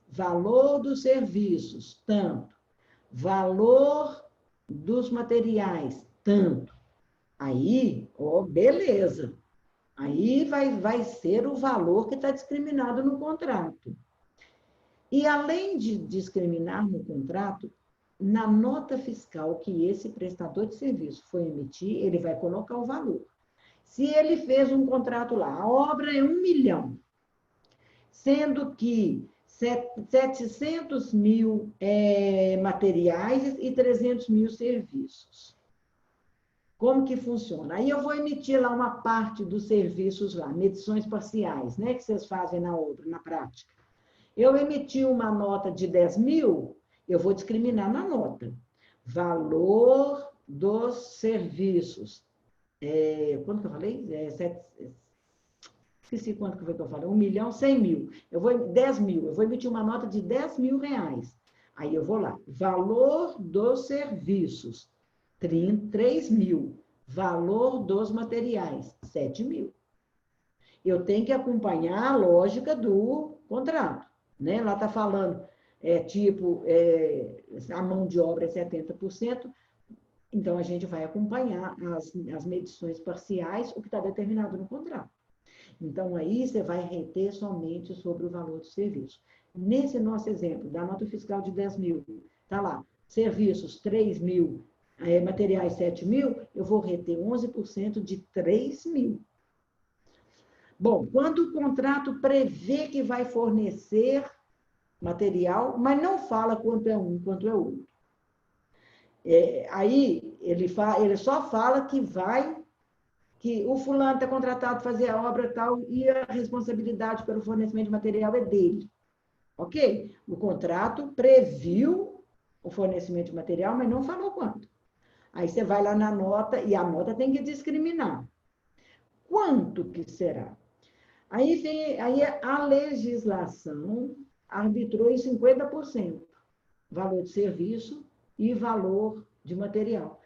valor dos serviços, tanto. Valor dos materiais, tanto. Aí, beleza. Aí vai ser o valor que está discriminado no contrato. E, além de discriminar no contrato, na nota fiscal que esse prestador de serviço foi emitir, ele vai colocar o valor. Se ele fez um contrato lá, a obra é 1 milhão, sendo que 700 mil materiais e 300 mil serviços. Como que funciona? Aí eu vou emitir lá uma parte dos serviços lá, medições parciais, né, que vocês fazem na obra, na prática. Eu emiti uma nota de 10 mil, eu vou discriminar na nota. Valor dos serviços. Quanto que eu falei? Esqueci quanto que foi que eu falei. 1 milhão, 100 mil. 10 mil. Eu vou emitir uma nota de 10 mil reais. Aí eu vou lá. Valor dos serviços. 3 mil. Valor dos materiais. 7 mil. Eu tenho que acompanhar a lógica do contrato. Né? Lá está falando, a mão de obra é 70%. Então, a gente vai acompanhar as medições parciais, o que está determinado no contrato. Então, aí você vai reter somente sobre o valor do serviço. Nesse nosso exemplo, da nota fiscal de 10 mil, está lá, serviços 3 mil, materiais 7 mil, eu vou reter 11% de 3 mil. Bom, quando o contrato prevê que vai fornecer material, mas não fala quanto é um, quanto é outro. Aí ele só fala que o fulano está contratado para fazer a obra tal e a responsabilidade pelo fornecimento de material é dele. Ok? O contrato previu o fornecimento de material, mas não falou quanto. Aí você vai lá na nota e a nota tem que discriminar. Quanto que será? Aí a legislação arbitrou em 50%, valor de serviço e valor de material.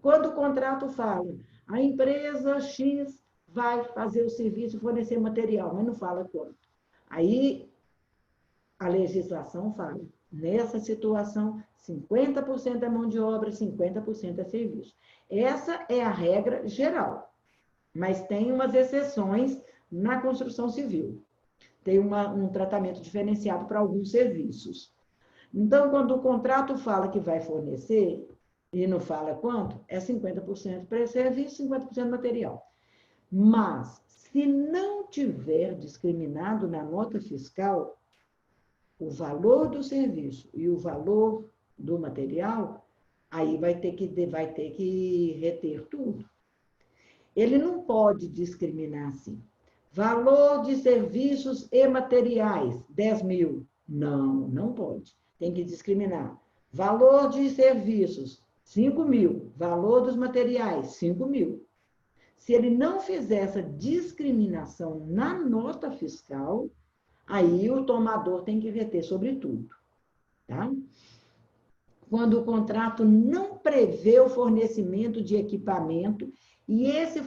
Quando o contrato fala, a empresa X vai fazer o serviço e fornecer material, mas não fala quanto. Aí a legislação fala, nessa situação, 50% é mão de obra, 50% é serviço. Essa é a regra geral, mas tem umas exceções na construção civil. Tem um tratamento diferenciado para alguns serviços. Então, quando o contrato fala que vai fornecer, e não fala quanto, é 50% para serviço, 50% material. Mas, se não tiver discriminado na nota fiscal, o valor do serviço e o valor do material, aí vai ter que reter tudo. Ele não pode discriminar assim. Valor de serviços e materiais, 10 mil. Não pode. Tem que discriminar. Valor de serviços, 5 mil. Valor dos materiais, 5 mil. Se ele não fizer essa discriminação na nota fiscal, aí o tomador tem que reter sobre tudo. Tá? Quando o contrato não prevê o fornecimento de equipamento e esse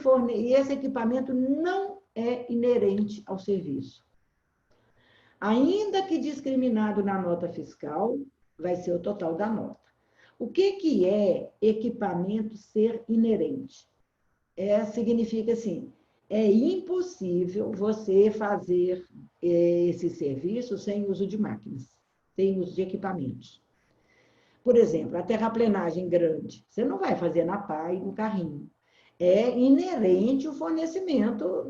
equipamento não é inerente ao serviço. Ainda que discriminado na nota fiscal, vai ser o total da nota. O que é equipamento ser inerente? Significa assim, é impossível você fazer esse serviço sem uso de máquinas, sem uso de equipamentos. Por exemplo, a terraplenagem grande, você não vai fazer na pá e no carrinho. É inerente o fornecimento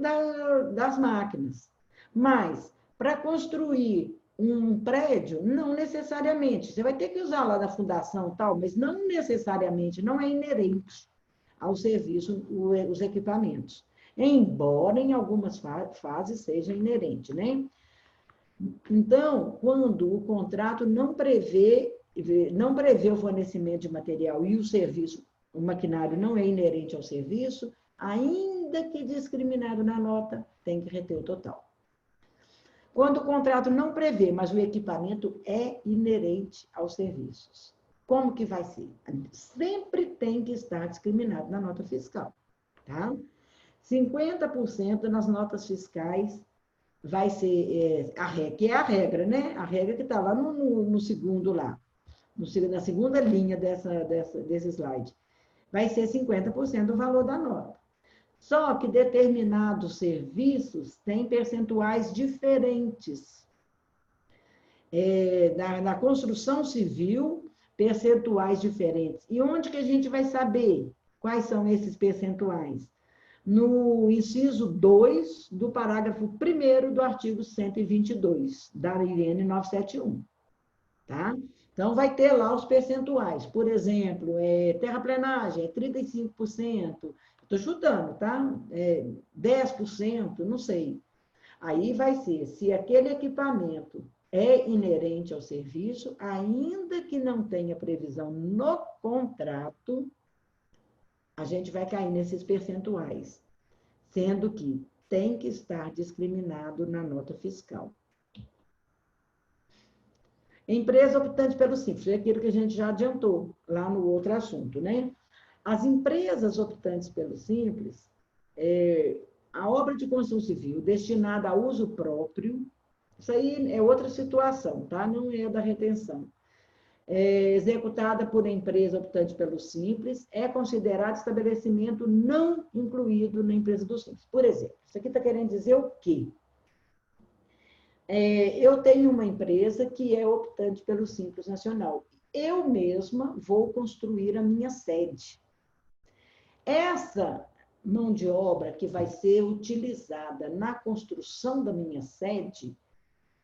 das máquinas. Mas, para construir um prédio, não necessariamente. Você vai ter que usar lá da fundação tal, mas não necessariamente, não é inerente ao serviço os equipamentos. Embora em algumas fases seja inerente, né? Então, quando o contrato não prevê o fornecimento de material e o serviço, o maquinário não é inerente ao serviço, ainda que discriminado na nota, tem que reter o total. Quando o contrato não prevê, mas o equipamento é inerente aos serviços. Como que vai ser? Sempre tem que estar discriminado na nota fiscal, tá? 50% nas notas fiscais vai ser que é a regra, né? A regra que está lá no segundo lá, na segunda linha desse slide. Vai ser 50% do valor da nota. Só que determinados serviços têm percentuais diferentes. Na construção civil, percentuais diferentes. E onde que a gente vai saber quais são esses percentuais? No inciso 2 do parágrafo 1º do artigo 122, da IN 971. Tá? Então, vai ter lá os percentuais. Por exemplo, terraplenagem é 35%. Estou chutando, tá? 10%, não sei. Aí vai ser, se aquele equipamento é inerente ao serviço, ainda que não tenha previsão no contrato, a gente vai cair nesses percentuais, sendo que tem que estar discriminado na nota fiscal. Empresa optante pelo simples, é aquilo que a gente já adiantou lá no outro assunto, né? As empresas optantes pelo simples, a obra de construção civil destinada a uso próprio, isso aí é outra situação, tá? Não é da retenção. Executada por empresa optante pelo simples, é considerado estabelecimento não incluído na empresa do simples. Por exemplo, isso aqui está querendo dizer o quê? Eu tenho uma empresa que é optante pelo Simples Nacional. Eu mesma vou construir a minha sede. Essa mão de obra que vai ser utilizada na construção da minha sede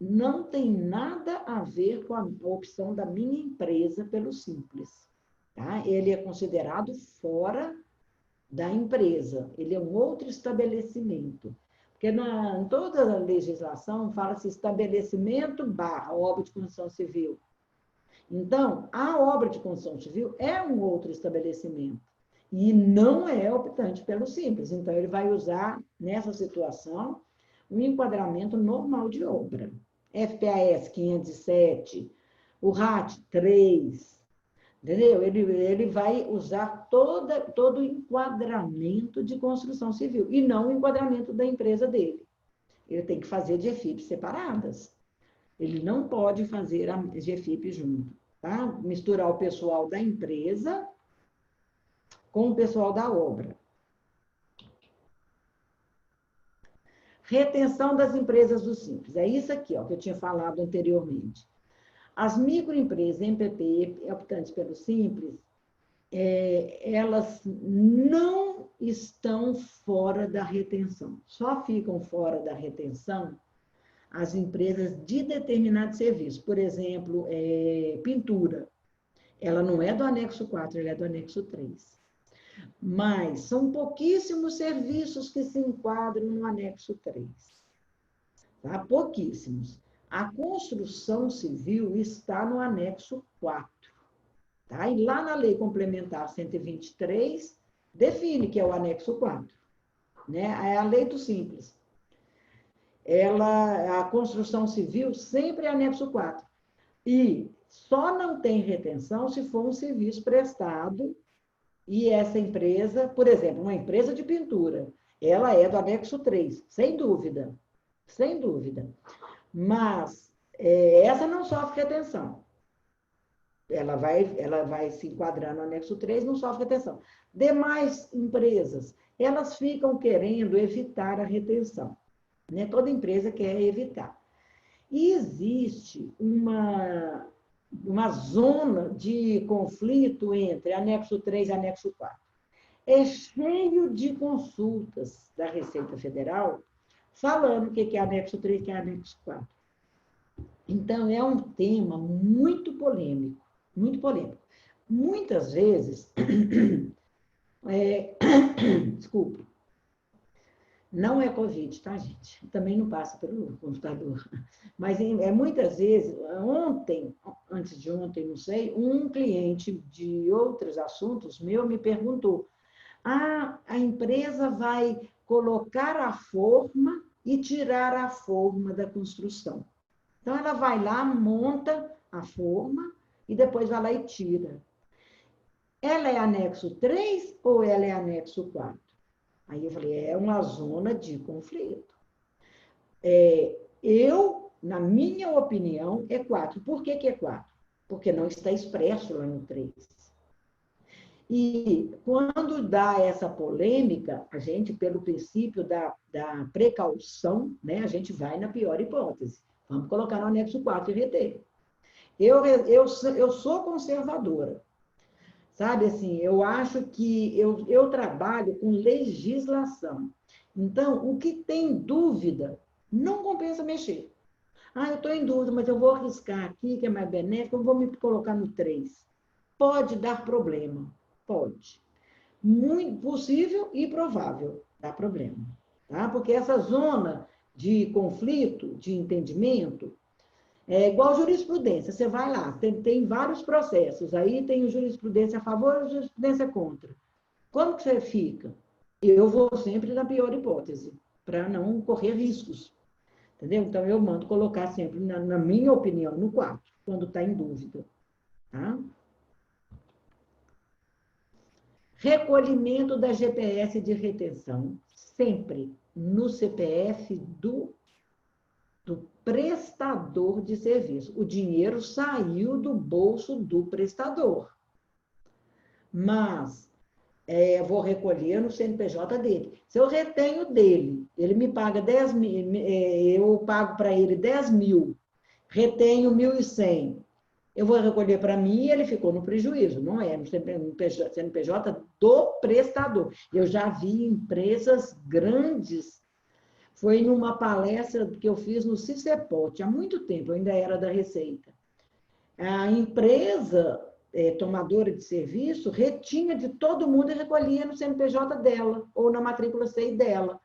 não tem nada a ver com a opção da minha empresa pelo Simples. Tá? Ele é considerado fora da empresa, ele é um outro estabelecimento. Porque em toda a legislação fala-se estabelecimento / obra de construção civil. Então, a obra de construção civil é um outro estabelecimento e não é optante pelo simples. Então, ele vai usar, nessa situação, um enquadramento normal de obra. FPAS 507, o RAT 3, entendeu? Ele vai usar todo o enquadramento de construção civil e não o enquadramento da empresa dele. Ele tem que fazer GFIP separadas. Ele não pode fazer a GFIP junto, tá? Misturar o pessoal da empresa com o pessoal da obra. Retenção das empresas do Simples. É isso aqui, ó, que eu tinha falado anteriormente. As microempresas MPP, optantes pelo Simples, elas não estão fora da retenção. Só ficam fora da retenção as empresas de determinado serviço. Por exemplo, pintura. Ela não é do anexo 4, ela é do anexo 3. Mas são pouquíssimos serviços que se enquadram no anexo 3. Tá? Pouquíssimos. A construção civil está no anexo 4. Tá? E lá na Lei Complementar 123, define que é o anexo 4. Né? É a lei do simples. A construção civil sempre é anexo 4. E só não tem retenção se for um serviço prestado e essa empresa, por exemplo, uma empresa de pintura, ela é do anexo 3, sem dúvida. Sem dúvida. Mas essa não sofre retenção. Ela vai se enquadrar no anexo 3, não sofre retenção. Demais empresas, elas ficam querendo evitar a retenção. Né? Toda empresa quer evitar. E existe uma uma zona de conflito entre anexo 3 e anexo 4. É cheio de consultas da Receita Federal falando o que é anexo 3 e o que é anexo 4. Então, é um tema muito polêmico, muito polêmico. Muitas vezes, desculpa, não é Covid, tá, gente? Também não passa pelo computador. Mas muitas vezes, ontem, antes de ontem, não sei, um cliente de outros assuntos meu me perguntou: a empresa vai colocar a forma e tirar a forma da construção. Então, ela vai lá, monta a forma e depois vai lá e tira. Ela é anexo 3 ou ela é anexo 4? Aí eu falei, é uma zona de conflito. Na minha opinião, é 4. Por que é 4? Porque não está expresso lá no 3. E quando dá essa polêmica, a gente, pelo princípio da precaução, né, a gente vai na pior hipótese. Vamos colocar no anexo 4 e reter. Eu sou conservadora. Sabe, assim, eu acho que eu trabalho com legislação. Então, o que tem dúvida, não compensa mexer. Eu estou em dúvida, mas eu vou arriscar aqui, que é mais benéfico, eu vou me colocar no 3. Pode dar problema, pode. Muito possível e provável dá problema. Tá? Porque essa zona de conflito, de entendimento, é igual jurisprudência. Você vai lá, tem vários processos. Aí tem jurisprudência a favor e jurisprudência contra. Como que você fica? Eu vou sempre na pior hipótese, para não correr riscos. Entendeu? Então, eu mando colocar sempre, na minha opinião, no 4, quando está em dúvida. Tá? Recolhimento da GPS de retenção, sempre no CPF do prestador de serviço. O dinheiro saiu do bolso do prestador. Mas eu vou recolher no CNPJ dele. Se eu retenho dele, ele me paga 10 mil, eu pago para ele 10 mil, retenho 1.100, eu vou recolher para mim e ele ficou no prejuízo. Não é no CNPJ do prestador. Eu já vi empresas grandes. Foi numa palestra que eu fiz no Cicepote, há muito tempo, eu ainda era da Receita. A empresa tomadora de serviço retinha de todo mundo e recolhia no CNPJ dela, ou na matrícula CI dela.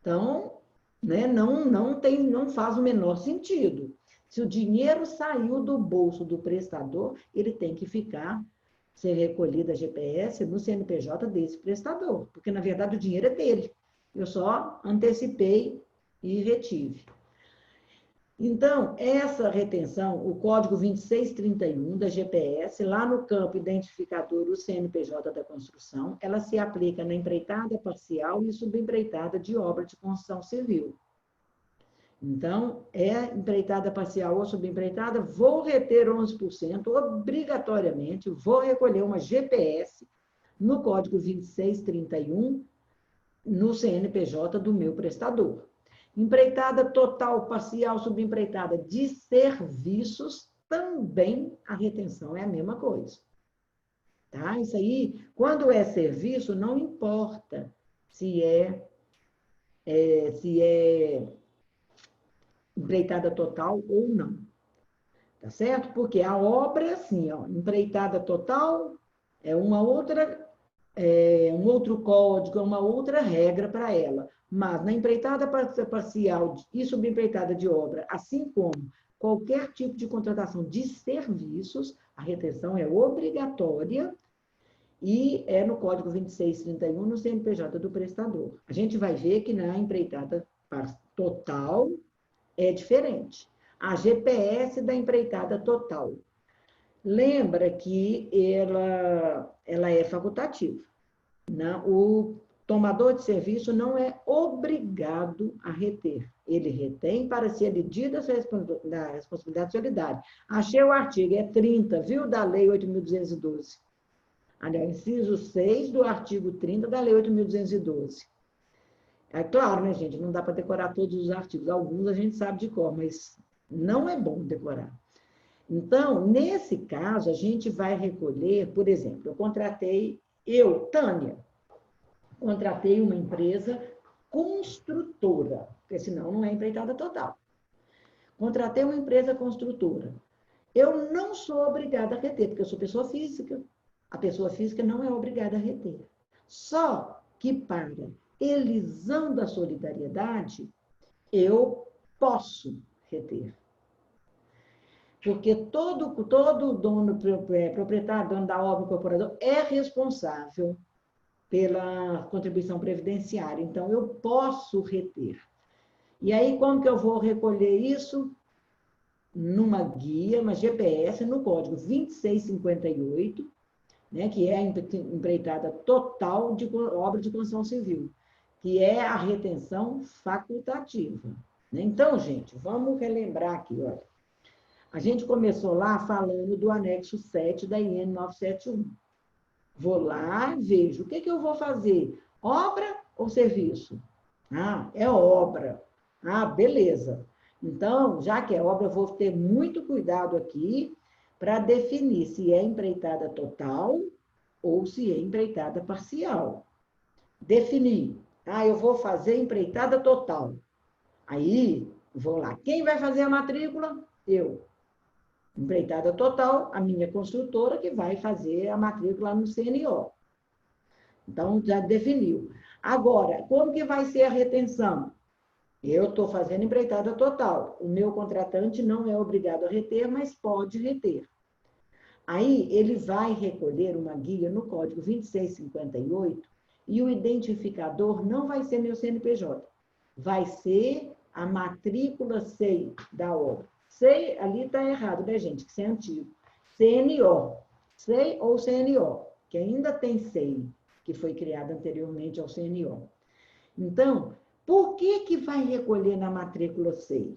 Então, né, não faz o menor sentido. Se o dinheiro saiu do bolso do prestador, ele tem que ser recolhido a GPS no CNPJ desse prestador, porque, na verdade, o dinheiro é dele. Eu só antecipei e retive. Então, essa retenção, o código 2631 da GPS, lá no campo identificador, o CNPJ da construção, ela se aplica na empreitada parcial e subempreitada de obra de construção civil. Então, empreitada parcial ou subempreitada, vou reter 11%, obrigatoriamente, vou recolher uma GPS no código 2631, no CNPJ do meu prestador. Empreitada total, parcial, subempreitada de serviços, também a retenção é a mesma coisa. Tá? Isso aí, quando é serviço, não importa se é empreitada total ou não. Tá certo? Porque a obra é assim, ó, empreitada total é um outro código, uma outra regra para ela. Mas na empreitada parcial e subempreitada de obra, assim como qualquer tipo de contratação de serviços, a retenção é obrigatória e é no código 2631 no CNPJ do prestador. A gente vai ver que na empreitada total é diferente. A GPS da empreitada total. Lembra que ela é facultativa. O tomador de serviço não é obrigado a reter. Ele retém para se elidir da responsabilidade solidária. Achei o artigo, é 30, viu, da Lei 8.212. Aliás, inciso 6 do artigo 30 da Lei 8.212. É claro, né, gente? Não dá para decorar todos os artigos. Alguns a gente sabe de cor, mas não é bom decorar. Então, nesse caso, a gente vai recolher, por exemplo, Tânia, contratei uma empresa construtora, porque senão não é empreitada total. Contratei uma empresa construtora. Eu não sou obrigada a reter, porque eu sou pessoa física. A pessoa física não é obrigada a reter. Só que para elisão da solidariedade, eu posso reter. Porque todo dono, proprietário, dono da obra, incorporador, é responsável pela contribuição previdenciária. Então, eu posso reter. E aí, como que eu vou recolher isso? Numa guia, uma GPS, no código 2658, né, que é a empreitada total de obra de construção civil, que é a retenção facultativa. Né? Então, gente, vamos relembrar aqui, olha. A gente começou lá falando do anexo 7 da IN 971. Vou lá, vejo, o que eu vou fazer? Obra ou serviço? Ah, é obra. Ah, beleza. Então, já que é obra, eu vou ter muito cuidado aqui para definir se é empreitada total ou se é empreitada parcial. Definir. Ah, eu vou fazer empreitada total. Aí, vou lá. Quem vai fazer a matrícula? Eu. Empreitada total, a minha construtora que vai fazer a matrícula no CNO. Então, já definiu. Agora, como que vai ser a retenção? Eu estou fazendo empreitada total. O meu contratante não é obrigado a reter, mas pode reter. Aí, ele vai recolher uma guia no código 2658 e o identificador não vai ser meu CNPJ. Vai ser a matrícula SEI da obra. SEI, ali está errado, né, gente? Que isso é antigo. CNO. SEI ou CNO, que ainda tem SEI, que foi criado anteriormente ao CNO. Então, por que vai recolher na matrícula SEI?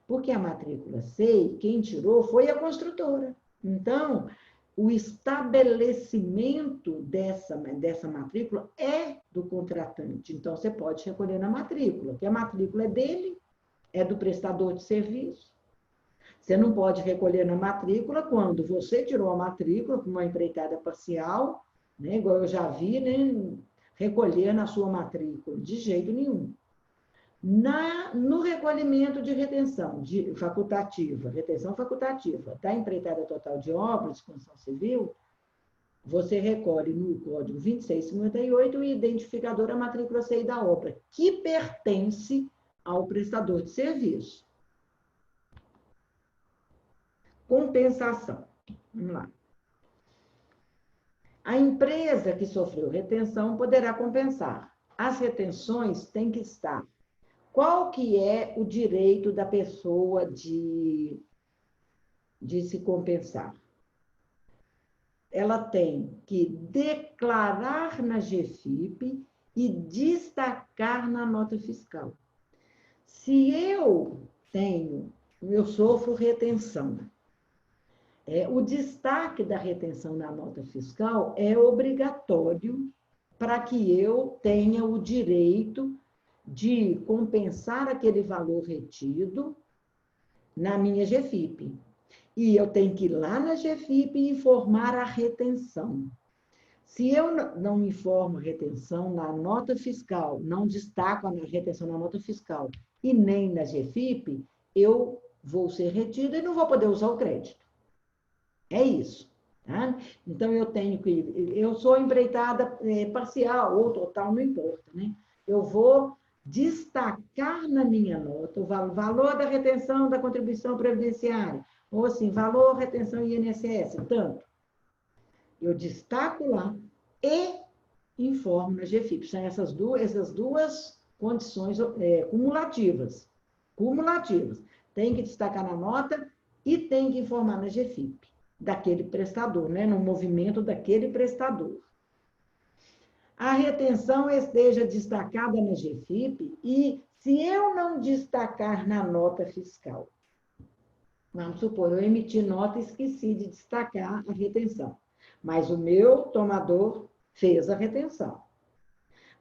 Porque a matrícula SEI, quem tirou foi a construtora. Então, o estabelecimento dessa matrícula é do contratante. Então, você pode recolher na matrícula, que a matrícula é dele, é do prestador de serviço. Você não pode recolher na matrícula quando você tirou a matrícula com uma empreitada parcial, né, igual eu já vi, né, recolher na sua matrícula, de jeito nenhum. No recolhimento de retenção facultativa, retenção facultativa da empreitada total de obras de construção civil, você recolhe no código 2658 o identificador a matrícula CI da obra, que pertence ao prestador de serviço. Compensação. Vamos lá. A empresa que sofreu retenção poderá compensar. As retenções têm que estar. Qual que é o direito da pessoa de se compensar? Ela tem que declarar na GFIP e destacar na nota fiscal. Se eu sofro retenção, o destaque da retenção na nota fiscal é obrigatório para que eu tenha o direito de compensar aquele valor retido na minha GFIP. E eu tenho que ir lá na GFIP e informar a retenção. Se eu não informo a retenção na nota fiscal, não destaco a retenção na nota fiscal e nem na GFIP, eu vou ser retida e não vou poder usar o crédito. É isso. Tá? Então, eu sou empreitada parcial ou total, não importa. Né? Eu vou destacar na minha nota o valor da retenção da contribuição previdenciária, ou assim, valor retenção INSS, tanto. Eu destaco lá e informo na GFIP. São essas duas condições cumulativas. Cumulativas. Tem que destacar na nota e tem que informar na GFIP daquele prestador, né? No movimento daquele prestador. A retenção esteja destacada na GFIP e, se eu não destacar na nota fiscal, vamos supor, eu emiti nota e esqueci de destacar a retenção, mas o meu tomador fez a retenção.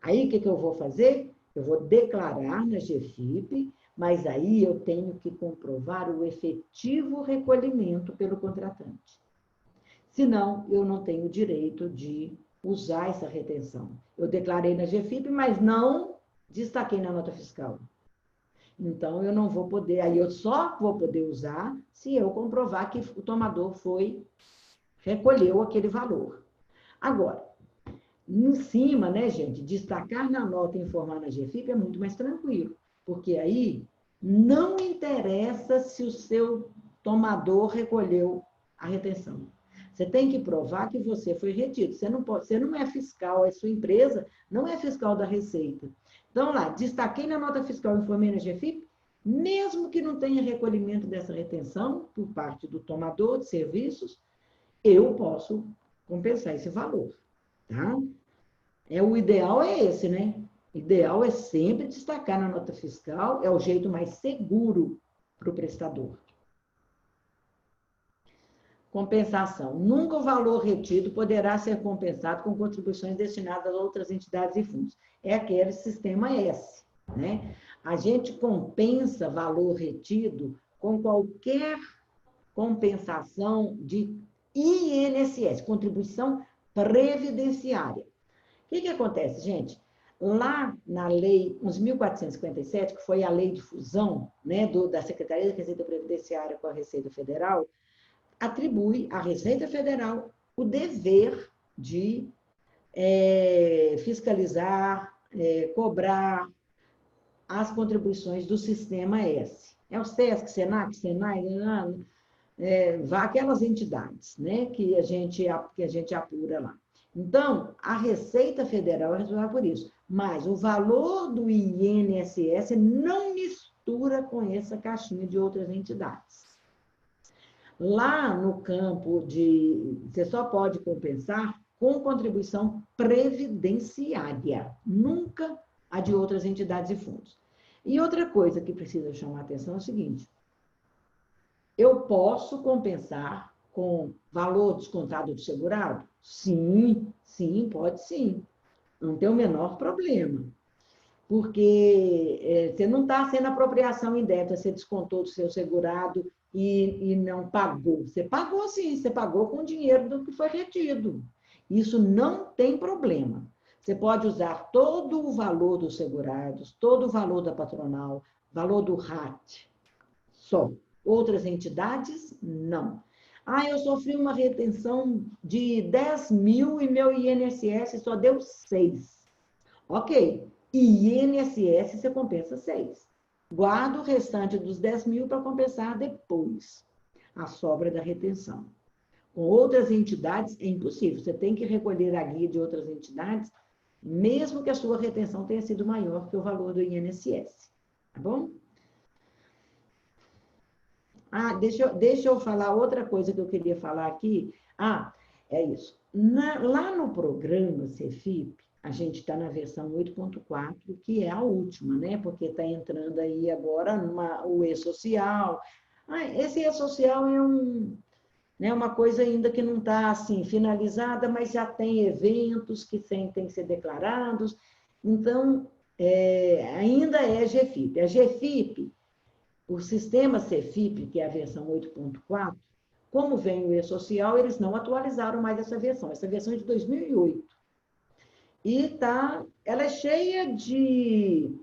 Aí, o que eu vou fazer? Eu vou declarar na GFIP, Mas aí eu tenho que comprovar o efetivo recolhimento pelo contratante. Senão, eu não tenho direito de usar essa retenção. Eu declarei na GFIP, mas não destaquei na nota fiscal. Então, eu não vou poder, aí eu só vou poder usar se eu comprovar que o tomador recolheu aquele valor. Agora, em cima, né, gente, destacar na nota e informar na GFIP é muito mais tranquilo, porque aí não interessa se o seu tomador recolheu a retenção. Você tem que provar que você foi retido. Você não é fiscal, a sua empresa não é fiscal da Receita. Então, lá, destaquei na nota fiscal, informei na GFIP, mesmo que não tenha recolhimento dessa retenção por parte do tomador de serviços, eu posso compensar esse valor, tá? O ideal é esse, né? O ideal é sempre destacar na nota fiscal, é o jeito mais seguro para o prestador. Compensação. Nunca o valor retido poderá ser compensado com contribuições destinadas a outras entidades e fundos. É aquele sistema S, né? A gente compensa valor retido com qualquer compensação de INSS, contribuição previdenciária. O que acontece, gente? Lá na lei 11.457, que foi a lei de fusão, né, da Secretaria da Receita Previdenciária com a Receita Federal, atribui à Receita Federal o dever de fiscalizar, cobrar as contribuições do Sistema S. É o SESC, SENAC, SENAI, aquelas entidades, né, que a gente apura lá. Então, a Receita Federal é responsável por isso, mas o valor do INSS não mistura com essa caixinha de outras entidades. Lá no campo você só pode compensar com contribuição previdenciária, nunca a de outras entidades e fundos. E outra coisa que precisa chamar a atenção é o seguinte: eu posso compensar com valor descontado do segurado? Sim, pode sim. Não tem o menor problema. Porque você não está sendo apropriação indébita, você descontou do seu segurado e não pagou. Você pagou sim, você pagou com o dinheiro do que foi retido. Isso não tem problema. Você pode usar todo o valor dos segurados, todo o valor da patronal, valor do RAT, só. Outras entidades, não. Eu sofri uma retenção de 10 mil e meu INSS só deu 6. Ok, INSS você compensa 6. Guarda o restante dos 10 mil para compensar depois a sobra da retenção. Com outras entidades é impossível. Você tem que recolher a guia de outras entidades, mesmo que a sua retenção tenha sido maior que o valor do INSS. Tá bom? Deixa eu falar outra coisa que eu queria falar aqui. É isso. Lá no programa Cefip, a gente está na versão 8.4, que é a última, né? Porque está entrando aí agora o E-Social. Esse E-Social é uma coisa ainda que não está assim, finalizada, mas já tem eventos que têm que ser declarados. Então, ainda é GFIP. A GFIP, o sistema Cefip, que é a versão 8.4, como vem o E-Social, eles não atualizaram mais essa versão. Essa versão é de 2008. E ela é cheia de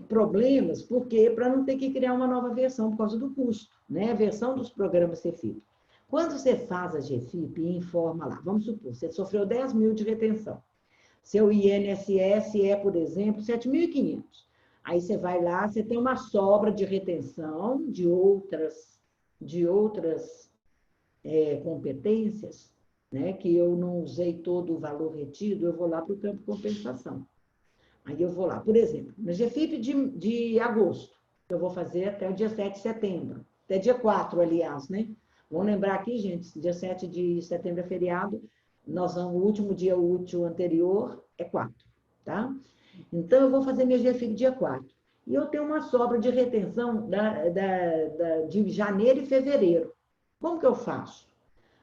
problemas, porque para não ter que criar uma nova versão por causa do custo, né? A versão dos programas Cefip. Quando você faz a GFIP e informa lá, vamos supor, você sofreu 10 mil de retenção. Seu INSS por exemplo, 7.500. Aí você vai lá, você tem uma sobra de retenção de outras competências, né, que eu não usei todo o valor retido, eu vou lá para o campo compensação. Aí eu vou lá, por exemplo, na GFIP de agosto, eu vou fazer até o dia 7 de setembro, até dia 4, aliás, né? Vamos lembrar aqui, gente, dia 7 de setembro é feriado, o último dia útil anterior é 4, tá? Então, eu vou fazer minha GFIP dia 4. E eu tenho uma sobra de retenção de janeiro e fevereiro. Como que eu faço?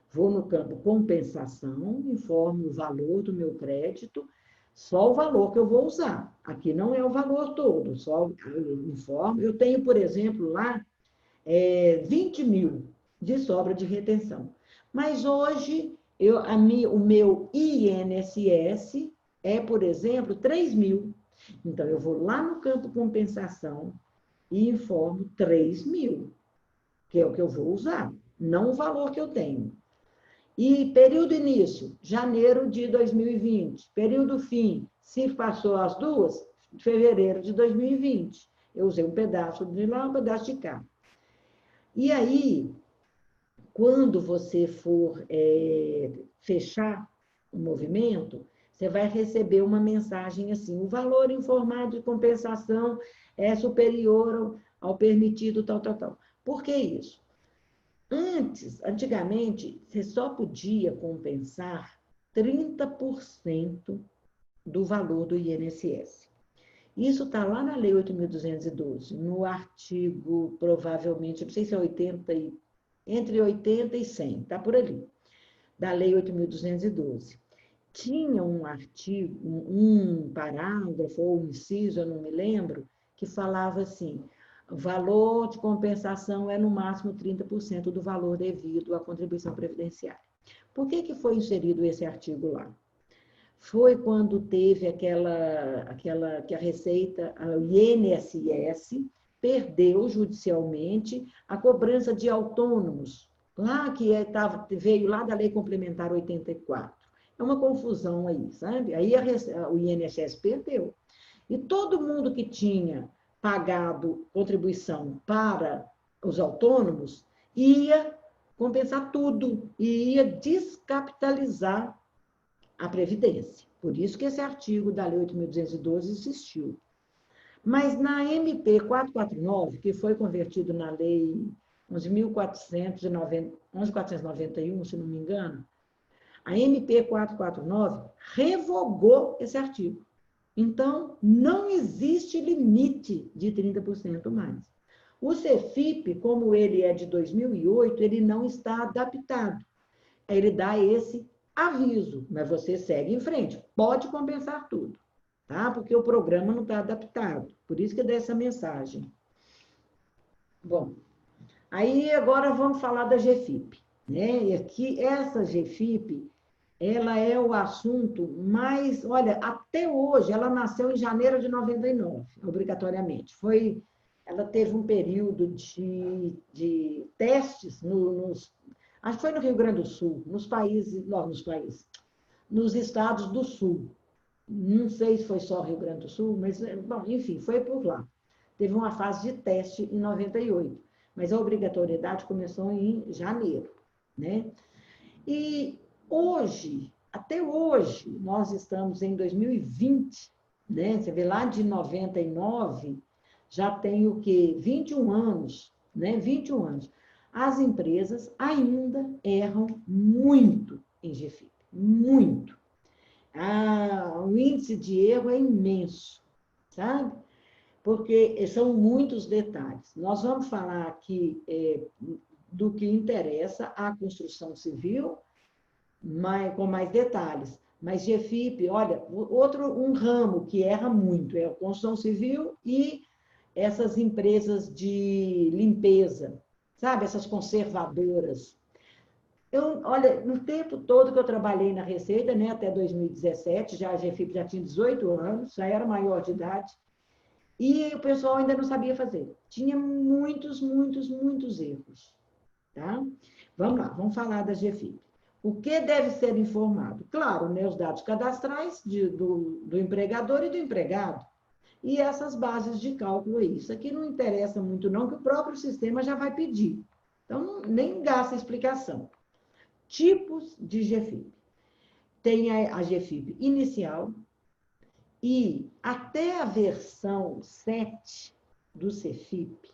Vou no campo compensação, informo o valor do meu crédito, Só o valor que eu vou usar. Aqui não é o valor todo, só o informe. Eu tenho, por exemplo, lá 20 mil de sobra de retenção. Mas hoje, o meu INSS é, por exemplo, 3 mil. Então, eu vou lá no campo compensação e informo 3 mil, que é o que eu vou usar, não o valor que eu tenho. E período início, janeiro de 2020. Período fim, se passou as duas, fevereiro de 2020. Eu usei um pedaço de lá, um pedaço de cá. E aí, quando você for fechar o movimento, você vai receber uma mensagem assim: o valor informado de compensação é superior ao permitido, tal, tal, tal. Por que isso? Antigamente, você só podia compensar 30% do valor do INSS. Isso está lá na Lei 8.212, no artigo, provavelmente, não sei se é 80 entre 80 e 100, está por ali, da Lei 8.212. Tinha um artigo, um parágrafo ou um inciso, eu não me lembro, que falava assim: o valor de compensação é no máximo 30% do valor devido à contribuição previdenciária. Por que foi inserido esse artigo lá? Foi quando teve aquela que a Receita, o INSS, perdeu judicialmente a cobrança de autônomos, lá que veio lá da Lei Complementar 84. É uma confusão aí, sabe? Aí o INSS perdeu. E todo mundo que tinha pagado contribuição para os autônomos ia compensar tudo, e ia descapitalizar a Previdência. Por isso que esse artigo da Lei 8.212 existiu. Mas na MP 449, que foi convertido na Lei 11.491, se não me engano, a MP 449 revogou esse artigo. Então, não existe limite de 30% mais. O CEFIP, como ele é de 2008, ele não está adaptado. Ele dá esse aviso, mas você segue em frente. Pode compensar tudo, tá? Porque o programa não está adaptado. Por isso que dá essa mensagem. Bom, aí agora vamos falar da GFIP, né? E aqui, essa GFIP, ela é o assunto mais... Olha, até hoje, ela nasceu em janeiro de 99, obrigatoriamente. Ela teve um período de testes acho que foi no Rio Grande do Sul, nos estados do Sul. Não sei se foi só Rio Grande do Sul, mas, bom, enfim, foi por lá. Teve uma fase de teste em 98, mas a obrigatoriedade começou em janeiro, né? E hoje, até hoje, nós estamos em 2020, né? Você vê lá de 99, já tem o quê? 21 anos, né? 21 anos. As empresas ainda erram muito em GFIP, muito. O índice de erro é imenso, sabe? Porque são muitos detalhes. Nós vamos falar aqui do que interessa à construção civil, com mais detalhes. Mas GFIP, olha, um ramo que erra muito é a construção civil e essas empresas de limpeza, sabe? Essas conservadoras. Olha, no tempo todo que eu trabalhei na Receita, né, até 2017, a GFIP já tinha 18 anos, já era maior de idade, e o pessoal ainda não sabia fazer. Tinha muitos, muitos, muitos erros. Tá? Vamos lá, vamos falar da GFIP. O que deve ser informado? Claro, né, os dados cadastrais do empregador e do empregado. E essas bases de cálculo aí. Isso aqui não interessa muito não, que o próprio sistema já vai pedir. Então, nem gasta explicação. Tipos de GFIP. Tem a GFIP inicial e até a versão 7 do CEFIP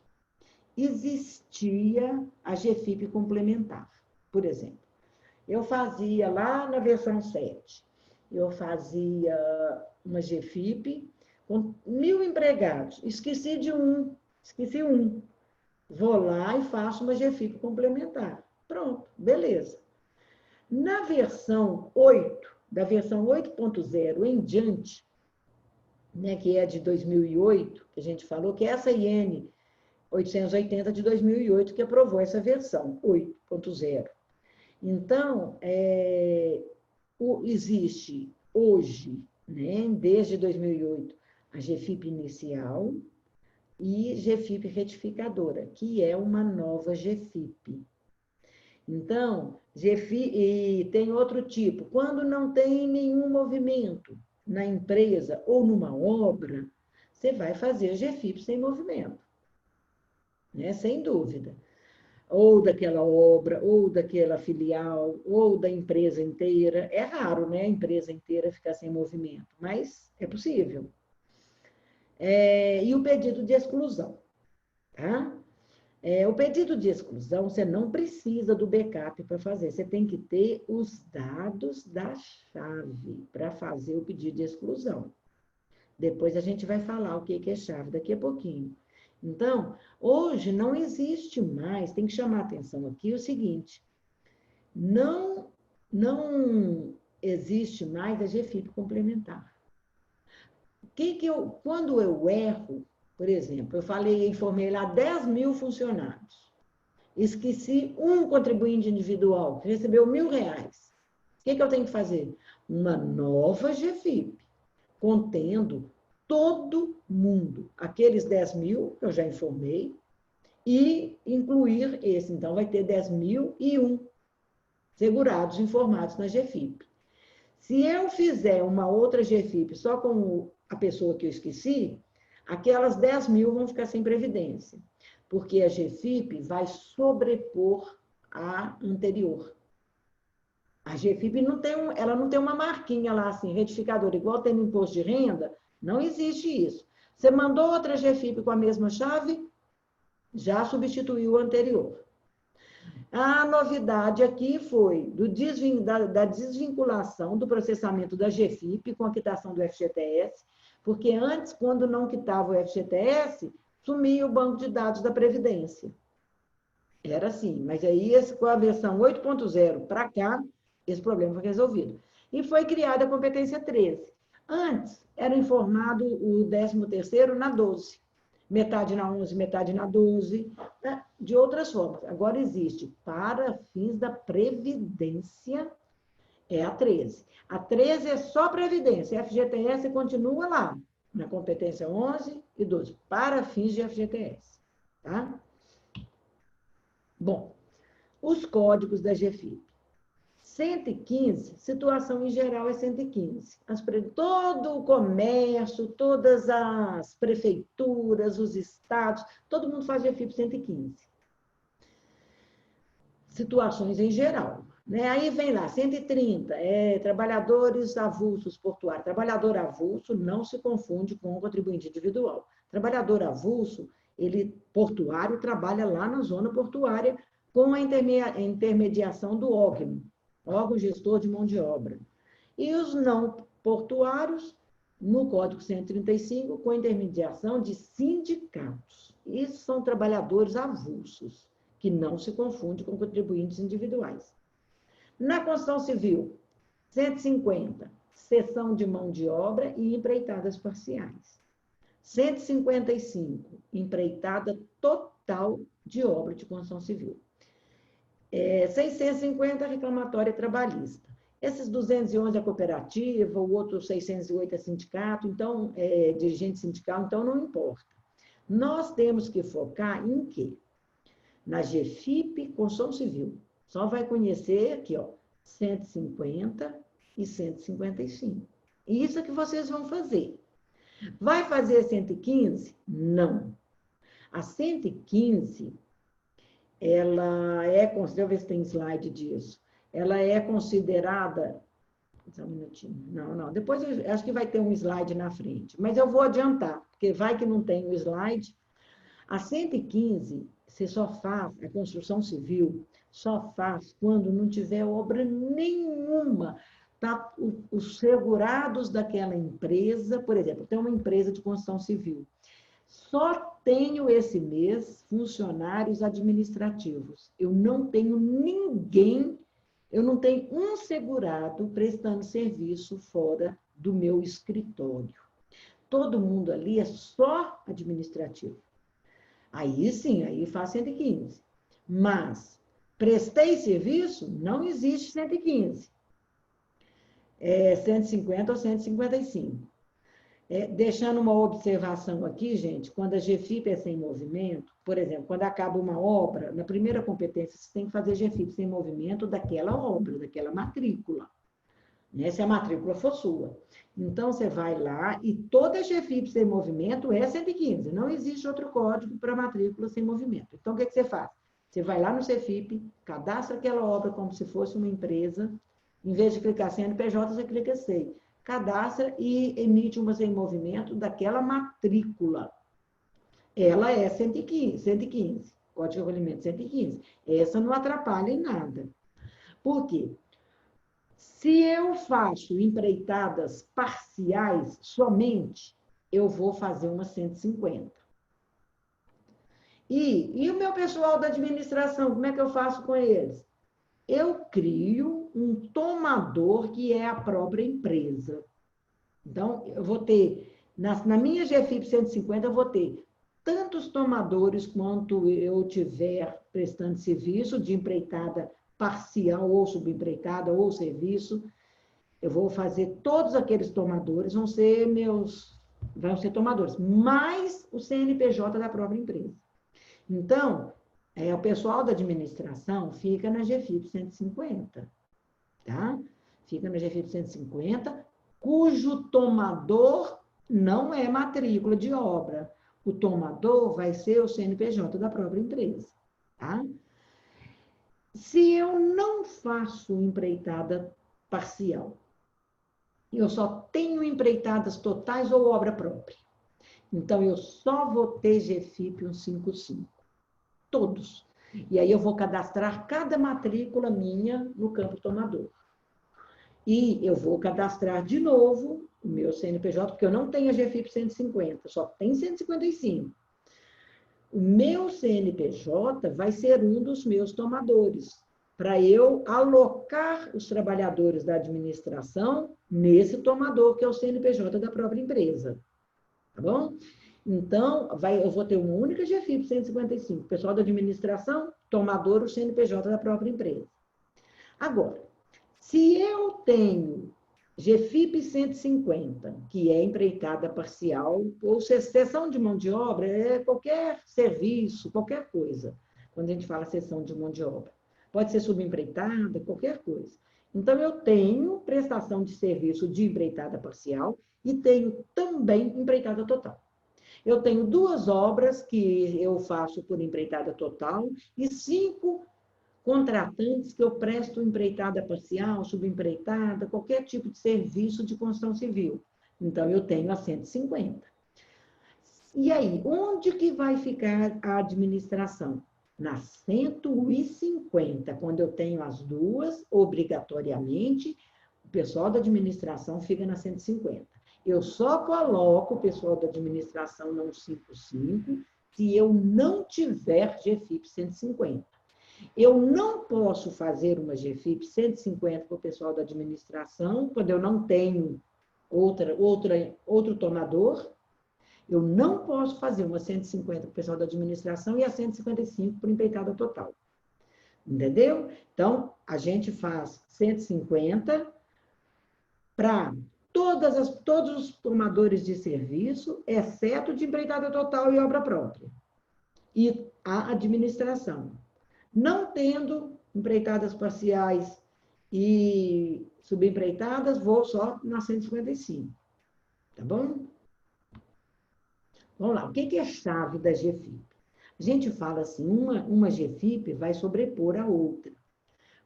existia a GFIP complementar. Por exemplo, eu fazia lá na versão 7, eu fazia uma GFIP com 1.000 empregados. Esqueci um. Vou lá e faço uma GFIP complementar. Pronto, beleza. Na versão 8, da versão 8.0 em diante, né, que é de 2008, que a gente falou, que é essa IN 880 de 2008, que aprovou essa versão 8.0. Então, existe hoje, né, desde 2008, a GFIP inicial e GFIP retificadora, que é uma nova GFIP. Então, e tem outro tipo. Quando não tem nenhum movimento na empresa ou numa obra, você vai fazer GFIP sem movimento, né? Sem dúvida. Ou daquela obra, ou daquela filial, ou da empresa inteira. É raro, né? A empresa inteira ficar sem movimento, mas é possível. E o pedido de exclusão, tá? O pedido de exclusão, você não precisa do backup para fazer, você tem que ter os dados da chave para fazer o pedido de exclusão. Depois a gente vai falar o que é chave daqui a pouquinho. Então, hoje não existe mais, tem que chamar a atenção aqui o seguinte, não existe mais a GFIP complementar. Quando eu erro, por exemplo, informei lá 10 mil funcionários, esqueci um contribuinte individual que recebeu R$1.000. O que eu tenho que fazer? Uma nova GFIP, contendo todo mundo, aqueles 10 mil que eu já informei, e incluir esse. Então, vai ter 10.001 segurados informados na GFIP. Se eu fizer uma outra GFIP só com a pessoa que eu esqueci, aquelas 10 mil vão ficar sem previdência, porque a GFIP vai sobrepor a anterior. A GFIP ela não tem uma marquinha lá assim, retificadora, igual tem no imposto de renda, não existe isso. Você mandou outra GFIP com a mesma chave, já substituiu o anterior. A novidade aqui foi da desvinculação do processamento da GFIP com a quitação do FGTS, porque antes, quando não quitava o FGTS, sumia o banco de dados da Previdência. Era assim, mas aí com a versão 8.0 para cá, esse problema foi resolvido. E foi criada a competência 13. Antes, era informado o 13º na 12. Metade na 11, metade na 12, né? De outras formas. Agora existe, para fins da Previdência, é a 13. A 13 é só Previdência, FGTS continua lá, na competência 11 e 12, para fins de FGTS. Tá? Bom, os códigos da GFIP. 115, situação em geral é 115. Todo o comércio, todas as prefeituras, os estados, todo mundo faz GFIP 115. Situações em geral. Né? Aí vem lá, 130, trabalhadores avulsos portuários. Trabalhador avulso não se confunde com o contribuinte individual. Trabalhador avulso, portuário, trabalha lá na zona portuária com a intermediação do órgão gestor de mão de obra. E os não portuários, no Código 135, com intermediação de sindicatos. Isso são trabalhadores avulsos, que não se confunde com contribuintes individuais. Na construção civil, 150, cessão de mão de obra e empreitadas parciais. 155, empreitada total de obra de construção civil. 650, reclamatória trabalhista. Esses 211 é cooperativa, o outro 608 é sindicato, então, dirigente sindical, então não importa. Nós temos que focar em quê? Na GFIP, construção civil. Só vai conhecer aqui, ó, 150 e 155. Isso é que vocês vão fazer. Vai fazer 115? Não. A 115... deixa eu ver se tem slide disso. Ela é considerada... Só um minutinho. Não. Depois eu acho que vai ter um slide na frente. Mas eu vou adiantar, porque vai que não tem o slide. A 115, você só faz, a construção civil, só faz quando não tiver obra nenhuma. Tá? Os segurados daquela empresa, por exemplo, tem uma empresa de construção civil. Só tenho esse mês funcionários administrativos. Eu não tenho ninguém Eu não tenho um segurado prestando serviço fora do meu escritório. Todo mundo ali é só administrativo. Aí sim, aí faz 115. Mas prestei serviço, não existe 115. É 150 ou 155. Deixando uma observação aqui, gente, quando a GFIP é sem movimento, por exemplo, quando acaba uma obra, na primeira competência você tem que fazer GFIP sem movimento daquela obra, daquela matrícula, né? Se a matrícula for sua. Então, você vai lá e toda GFIP sem movimento é 115, não existe outro código para matrícula sem movimento. Então, o que você faz? Você vai lá no CFIP, cadastra aquela obra como se fosse uma empresa, em vez de clicar CNPJ, você clica SEI. Cadastra e emite uma sem movimento daquela matrícula. Ela é 115, código de acolhimento 115. Essa não atrapalha em nada. Por quê? Se eu faço empreitadas parciais somente, eu vou fazer uma 150. E o meu pessoal da administração, como é que eu faço com eles? Eu crio um tomador que é a própria empresa. Então, eu vou ter, na minha GFIP 150, eu vou ter tantos tomadores quanto eu tiver prestando serviço de empreitada parcial ou subempreitada ou serviço. Eu vou fazer todos aqueles tomadores, vão ser tomadores, mais o CNPJ da própria empresa. Então, o pessoal da administração fica na GFIP 150, tá? Fica na GFIP 150, cujo tomador não é matrícula de obra. O tomador vai ser o CNPJ da própria empresa, tá? Se eu não faço empreitada parcial, eu só tenho empreitadas totais ou obra própria. Então, eu só vou ter GFIP 155. Todos. E aí eu vou cadastrar cada matrícula minha no campo tomador. E eu vou cadastrar de novo o meu CNPJ, porque eu não tenho a GFIP 150, só tem 155. O meu CNPJ vai ser um dos meus tomadores, para eu alocar os trabalhadores da administração nesse tomador, que é o CNPJ da própria empresa. Tá bom? Então, eu vou ter uma única GFIP 155. Pessoal da administração, tomador, o CNPJ da própria empresa. Agora, se eu tenho GFIP 150, que é empreitada parcial, ou cessão de mão de obra, é qualquer serviço, qualquer coisa, quando a gente fala cessão de mão de obra. Pode ser subempreitada, qualquer coisa. Então, eu tenho prestação de serviço de empreitada parcial e tenho também empreitada total. Eu tenho 2 obras que eu faço por empreitada total e 5 contratantes que eu presto empreitada parcial, subempreitada, qualquer tipo de serviço de construção civil. Então, eu tenho a 150. E aí, onde que vai ficar a administração? Na 150, quando eu tenho as 2, obrigatoriamente, o pessoal da administração fica na 150. Eu só coloco o pessoal da administração no 155 se eu não tiver GFIP 150. Eu não posso fazer uma GFIP 150 para o pessoal da administração, quando eu não tenho outro tomador. Eu não posso fazer uma 150 para o pessoal da administração e a 155 para o empreitada total. Entendeu? Então, a gente faz 150 para todos os tomadores de serviço, exceto de empreitada total e obra própria. E a administração. Não tendo empreitadas parciais e subempreitadas, vou só na 155. Tá bom? Vamos lá. O que é chave da GFIP? A gente fala assim, uma GFIP vai sobrepor a outra.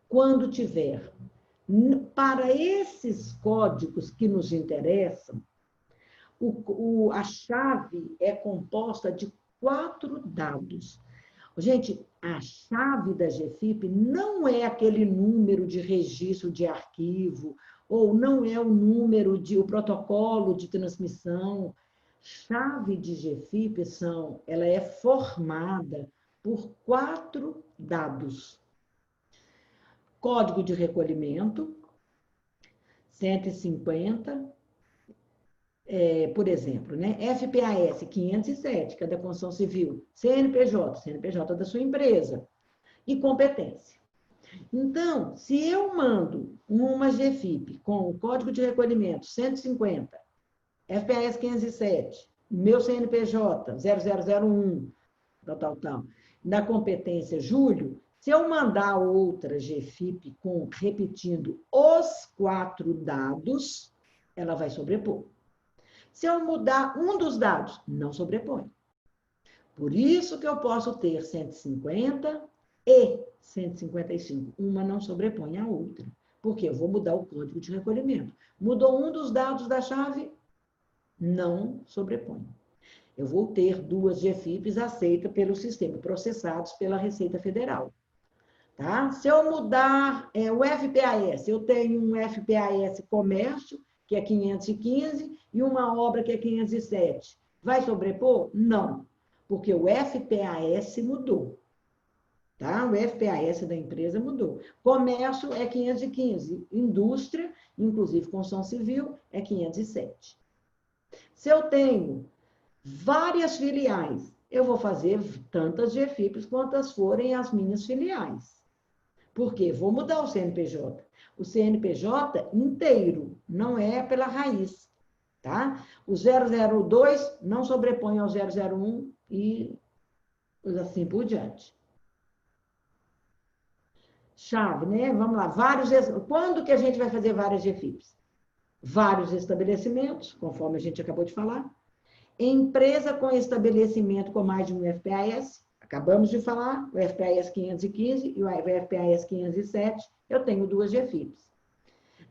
Quando tiver, para esses códigos que nos interessam, a chave é composta de 4 dados. Gente, a chave da GFIP não é aquele número de registro de arquivo, ou não é o protocolo de transmissão. Chave de GFIP ela é formada por 4 dados. Código de recolhimento, 150, por exemplo, né? FPAS 507, que é da construção civil, CNPJ da sua empresa, e competência. Então, se eu mando uma GFIP com o código de recolhimento 150, FPAS 507, meu CNPJ 0001, tal, na competência Júlio, se eu mandar outra GFIP repetindo os 4 dados, ela vai sobrepor. Se eu mudar um dos dados, não sobrepõe. Por isso que eu posso ter 150 e 155. Uma não sobrepõe a outra. Porque eu vou mudar o código de recolhimento. Mudou um dos dados da chave, não sobrepõe. Eu vou ter 2 GFIPs aceitas pelo sistema, processados pela Receita Federal. Tá? Se eu mudar o FPAS, eu tenho um FPAS comércio, que é 515, e uma obra que é 507. Vai sobrepor? Não, porque o FPAS mudou. Tá? O FPAS da empresa mudou. Comércio é 515, indústria, inclusive construção civil, é 507. Se eu tenho várias filiais, eu vou fazer tantas GFIPs quantas forem as minhas filiais. Por quê? Vou mudar o CNPJ. O CNPJ inteiro, não é pela raiz, tá? O 002 não sobrepõe ao 001 e assim por diante. Chave, né? Vamos lá. Quando que a gente vai fazer várias GFIPs? Vários estabelecimentos, conforme a gente acabou de falar. Empresa com estabelecimento com mais de um FPAS, acabamos de falar, o FPAS 515 e o FPAS 507, eu tenho 2 GFIPs.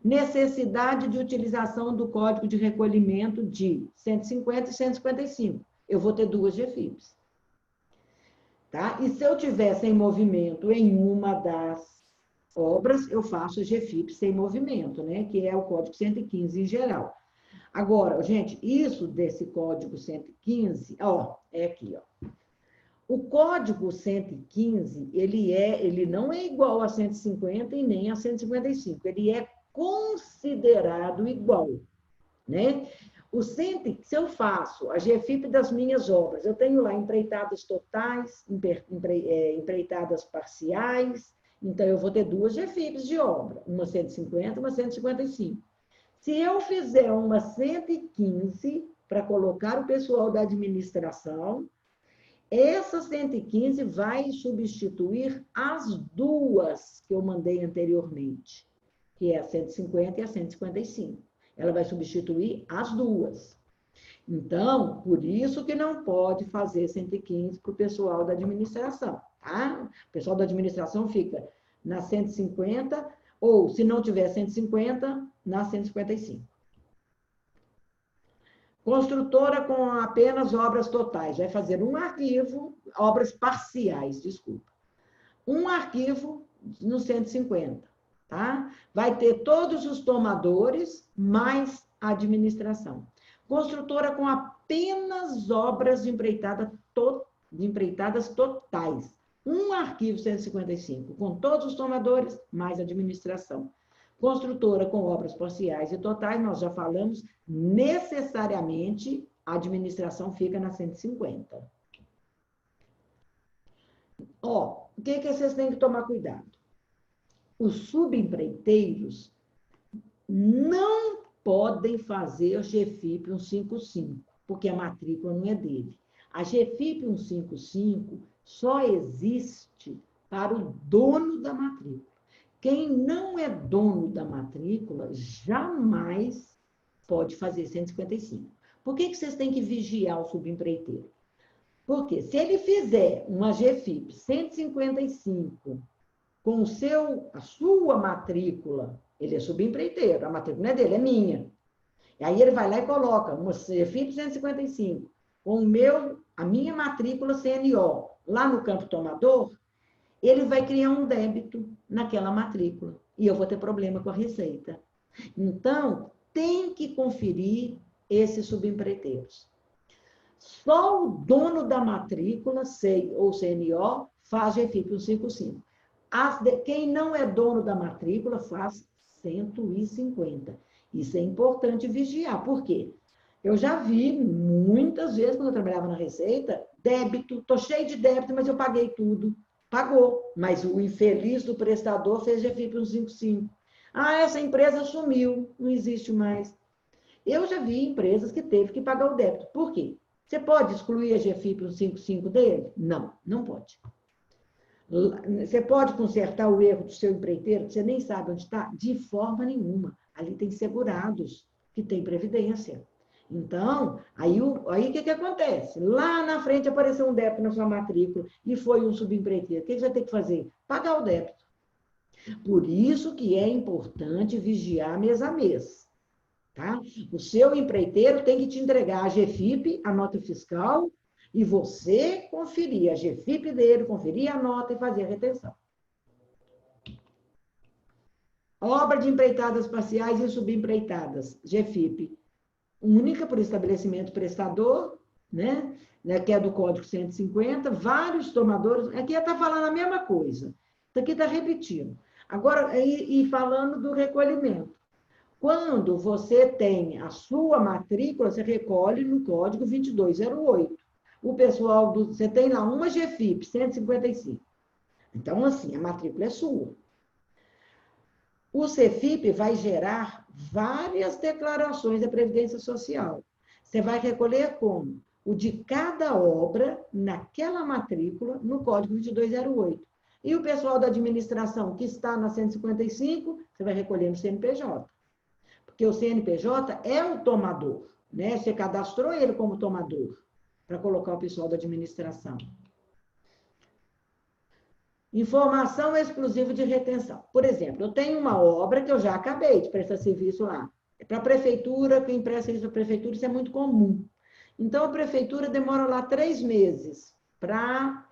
Necessidade de utilização do código de recolhimento de 150 e 155, eu vou ter 2 GFIPs. Tá? E se eu tiver sem movimento em uma das obras, eu faço GFIP sem movimento, né? Que é o código 115 em geral. Agora, gente, isso desse código 115, é aqui, ó. O código 115, ele não é igual a 150 e nem a 155, ele é considerado igual, né? Se eu faço a GFIP das minhas obras, eu tenho lá empreitadas totais, empreitadas parciais, então eu vou ter 2 GFIPs de obra, uma 150 e uma 155. Se eu fizer uma 115 para colocar o pessoal da administração, essa 115 vai substituir as 2 que eu mandei anteriormente, que é a 150 e a 155. Ela vai substituir as 2. Então, por isso que não pode fazer 115 para o pessoal da administração, tá? O pessoal da administração fica na 150, ou, se não tiver 150, na 155. Construtora com apenas obras totais, vai fazer um arquivo, obras parciais, desculpa. Um arquivo no 150, tá? Vai ter todos os tomadores, mais a administração. Construtora com apenas obras de empreitadas totais. Um arquivo 155, com todos os tomadores, mais administração. Construtora com obras parciais e totais, nós já falamos, necessariamente a administração fica na 150. O que vocês têm que tomar cuidado? Os subempreiteiros não podem fazer GFIP 155, porque a matrícula não é dele. A GFIP 155 só existe para o dono da matrícula. Quem não é dono da matrícula jamais pode fazer 155. Por que vocês têm que vigiar o subempreiteiro? Porque se ele fizer uma GFIP 155 com a sua matrícula, ele é subempreiteiro, a matrícula não é dele, é minha. E aí ele vai lá e coloca uma GFIP 155 com a minha matrícula CNO lá no campo tomador, ele vai criar um débito naquela matrícula. E eu vou ter problema com a Receita. Então, tem que conferir esses subempreiteiros. Só o dono da matrícula, ou CNO, faz GFIP 155. Quem não é dono da matrícula faz 150. Isso é importante vigiar. Por quê? Eu já vi muitas vezes, quando eu trabalhava na Receita, débito, estou cheio de débito, mas eu paguei tudo. Pagou, mas o infeliz do prestador fez GFIP 155. Ah, essa empresa sumiu, não existe mais. Eu já vi empresas que teve que pagar o débito. Por quê? Você pode excluir a GFIP 155 dele? Não, não pode. Você pode consertar o erro do seu empreiteiro, que você nem sabe onde está? De forma nenhuma. Ali tem segurados, que tem previdência. Então, aí o que acontece? Lá na frente apareceu um débito na sua matrícula e foi um subempreiteiro. O que você vai ter que fazer? Pagar o débito. Por isso que é importante vigiar mês a mês. Tá? O seu empreiteiro tem que te entregar a GFIP, a nota fiscal, e você conferir a GFIP dele, conferir a nota e fazer a retenção. Obra de empreitadas parciais e subempreitadas, GFIP, única por estabelecimento prestador, né? Que é do Código 150, vários tomadores, aqui está falando a mesma coisa, isso aqui está repetindo. Agora, e falando do recolhimento. Quando você tem a sua matrícula, você recolhe no Código 2208. O pessoal, você tem lá uma GFIP, 155. Então, assim, a matrícula é sua. O CEFIP vai gerar várias declarações da Previdência Social. Você vai recolher como? O de cada obra naquela matrícula no Código 2208. E o pessoal da administração que está na 155, você vai recolher no CNPJ. Porque o CNPJ é o tomador, né? Você cadastrou ele como tomador, para colocar o pessoal da administração. Informação exclusiva de retenção. Por exemplo, eu tenho uma obra que eu já acabei de prestar serviço lá. Para a prefeitura, quem presta serviço para a prefeitura, isso é muito comum. Então, a prefeitura demora lá 3 meses para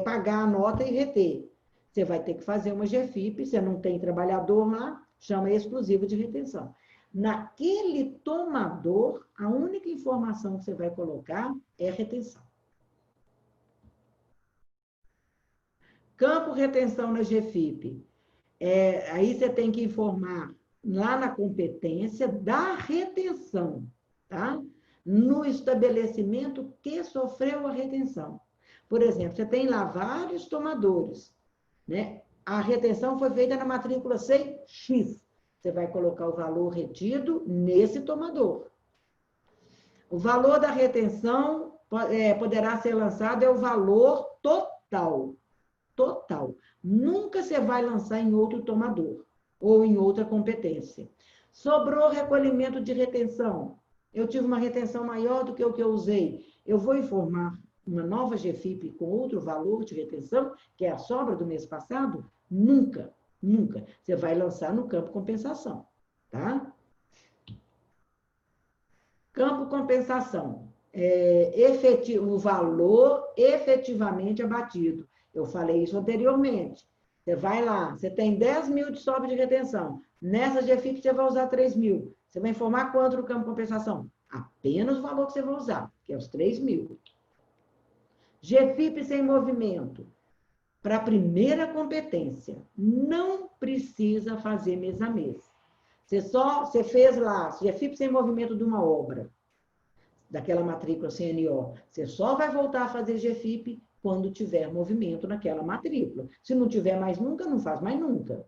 pagar a nota e reter. Você vai ter que fazer uma GFIP, você não tem trabalhador lá, chama exclusivo de retenção. Naquele tomador, a única informação que você vai colocar é retenção. Campo retenção na GFIP. Aí você tem que informar lá na competência da retenção, tá? No estabelecimento que sofreu a retenção. Por exemplo, você tem lá vários tomadores, né? A retenção foi feita na matrícula 6X. Você vai colocar o valor retido nesse tomador. O valor da retenção poderá ser lançado, é o valor total. Total. Nunca você vai lançar em outro tomador ou em outra competência. Sobrou recolhimento de retenção. Eu tive uma retenção maior do que o que eu usei. Eu vou informar uma nova GFIP com outro valor de retenção, que é a sobra do mês passado? Nunca, nunca. Você vai lançar no campo compensação, tá? Campo compensação. O valor efetivamente abatido. Eu falei isso anteriormente. Você vai lá, você tem 10 mil de sobra de retenção. Nessa GFIP você vai usar 3 mil. Você vai informar quanto no campo de compensação? Apenas o valor que você vai usar, que é os 3 mil. GFIP sem movimento. Para a primeira competência, não precisa fazer mês a mês. Você fez lá, GFIP sem movimento de uma obra, daquela matrícula CNO. Você só vai voltar a fazer GFIP quando tiver movimento naquela matrícula. Se não tiver mais nunca, não faz mais nunca.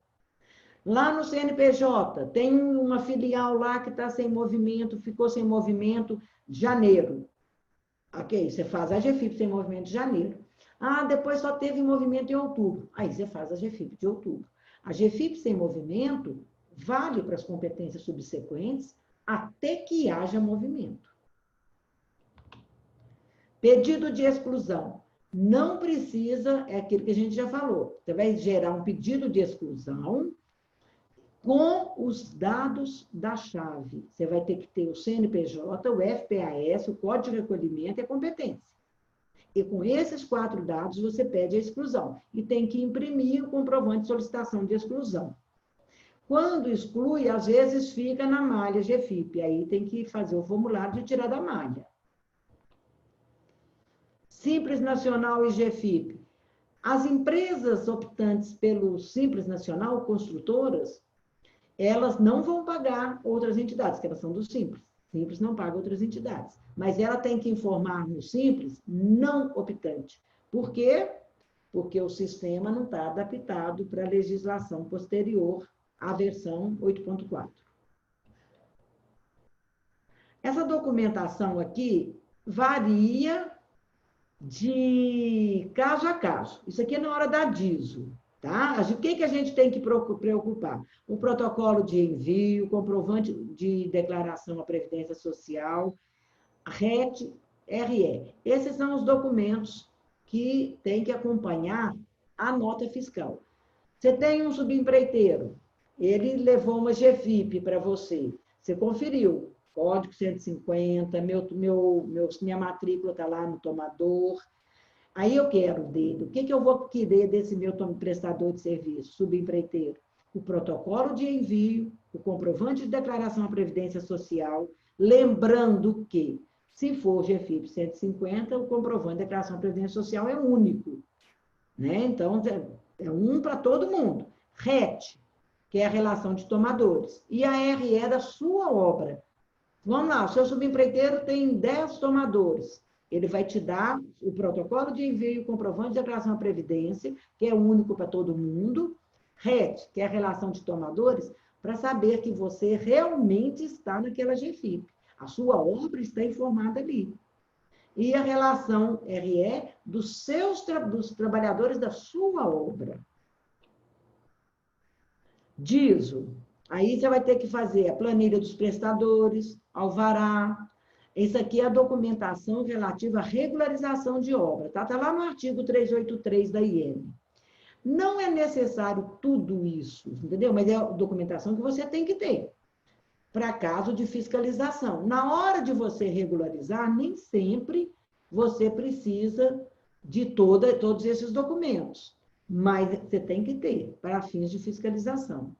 Lá no CNPJ, tem uma filial lá que está sem movimento, ficou sem movimento, janeiro. Ok, você faz a GFIP sem movimento de janeiro. Ah, depois só teve movimento em outubro. Aí você faz a GFIP de outubro. A GFIP sem movimento vale para as competências subsequentes até que haja movimento. Pedido de exclusão. Não precisa, é aquilo que a gente já falou. Você vai gerar um pedido de exclusão com os dados da chave. Você vai ter que ter o CNPJ, o FPAS, o Código de Recolhimento e a competência. E com esses 4 dados, você pede a exclusão. E tem que imprimir o comprovante de solicitação de exclusão. Quando exclui, às vezes fica na malha GFIP. Aí tem que fazer o formulário de tirar da malha. Simples Nacional e GFIP. As empresas optantes pelo Simples Nacional, construtoras, elas não vão pagar outras entidades, que elas são do Simples. Simples não paga outras entidades. Mas ela tem que informar no Simples não optante. Por quê? Porque o sistema não está adaptado para a legislação posterior à versão 8.4. Essa documentação aqui varia de caso a caso. Isso aqui é na hora da DISO, tá? O que a gente tem que preocupar? O protocolo de envio, comprovante de declaração à Previdência Social, RET, RE. Esses são os documentos que tem que acompanhar a nota fiscal. Você tem um subempreiteiro, ele levou uma GFIP para você, você conferiu, código 150, minha matrícula está lá no tomador. Aí eu quero dele. O que eu vou querer desse meu prestador de serviço, subempreiteiro? O protocolo de envio, o comprovante de declaração à Previdência Social, lembrando que, se for GFIP 150, o comprovante de declaração à Previdência Social é único. Né? Então, é um para todo mundo. RET, que é a relação de tomadores. E a RE da sua obra. Vamos lá, o seu subempreiteiro tem 10 tomadores. Ele vai te dar o protocolo de envio, o comprovante de declaração à Previdência, que é único para todo mundo. RET, que é a relação de tomadores, para saber que você realmente está naquela GFIP. A sua obra está informada ali. E a relação RE dos trabalhadores da sua obra. DISO. Aí você vai ter que fazer a planilha dos prestadores, alvará. Isso aqui é a documentação relativa à regularização de obra, tá? Está lá no artigo 383 da IN. Não é necessário tudo isso, entendeu? Mas é a documentação que você tem que ter para caso de fiscalização. Na hora de você regularizar, nem sempre você precisa de todos esses documentos, mas você tem que ter para fins de fiscalização.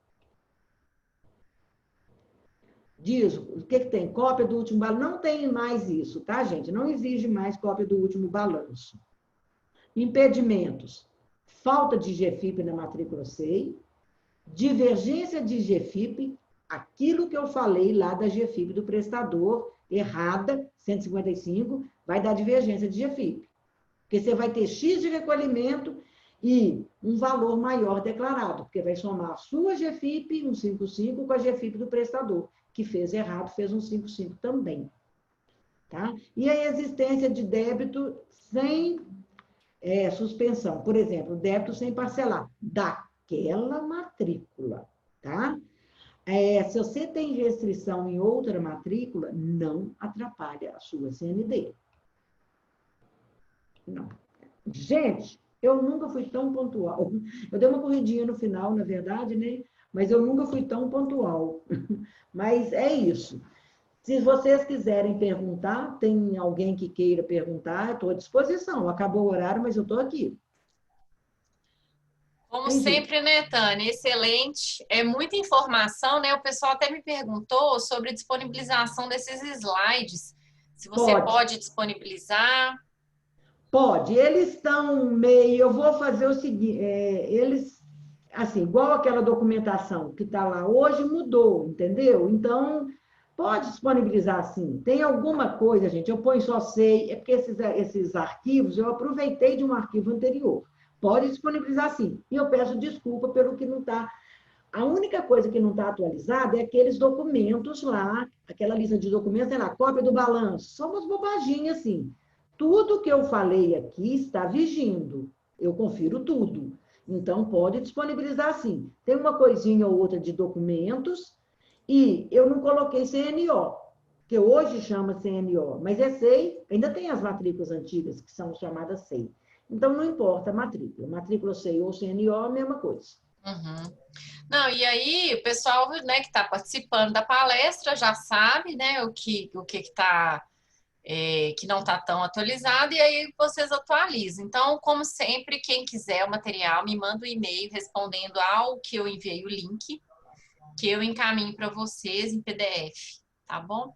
Diz, o que tem? Cópia do último balanço. Não tem mais isso, tá, gente? Não exige mais cópia do último balanço. Impedimentos. Falta de GFIP na matrícula SEI. Divergência de GFIP. Aquilo que eu falei lá da GFIP do prestador, errada, 155, vai dar divergência de GFIP. Porque você vai ter X de recolhimento e um valor maior declarado, porque vai somar a sua GFIP, 155, com a GFIP do prestador, que fez errado, fez 155 também. Tá? E a existência de débito sem suspensão. Por exemplo, débito sem parcelar, daquela matrícula. Tá? Se você tem restrição em outra matrícula, não atrapalha a sua CND. Não. Gente, eu nunca fui tão pontual. Eu dei uma corridinha no final, na verdade, né? Mas eu nunca fui tão pontual. Mas é isso. Se vocês quiserem perguntar, tem alguém que queira perguntar, estou à disposição. Acabou o horário, mas eu estou aqui. Como sempre, né, Tânia? Excelente. É muita informação, né? O pessoal até me perguntou sobre a disponibilização desses slides. Se você pode disponibilizar. Pode. Eles estão meio... Eu vou fazer o seguinte... eles, assim, igual aquela documentação que está lá hoje, mudou, entendeu? Então, pode disponibilizar, sim. Tem alguma coisa, gente, eu ponho só sei... É porque esses arquivos, eu aproveitei de um arquivo anterior. Pode disponibilizar, sim. E eu peço desculpa pelo que não está... A única coisa que não está atualizada é aqueles documentos lá, aquela lista de documentos, sei lá, cópia do balanço. São umas bobaginhas, assim. Tudo que eu falei aqui está vigindo. Eu confiro tudo. Então, pode disponibilizar, sim. Tem uma coisinha ou outra de documentos e eu não coloquei CNO, que hoje chama CNO, mas é SEI, ainda tem as matrículas antigas, que são chamadas SEI. Então, não importa a matrícula. Matrícula SEI ou CNO, a mesma coisa. Uhum. Não, e aí o pessoal, né, que está participando da palestra já sabe, né, o que está... que não está tão atualizado, e aí vocês atualizam. Então, como sempre, quem quiser o material, me manda um e-mail respondendo ao que eu enviei o link, que eu encaminho para vocês em PDF, tá bom?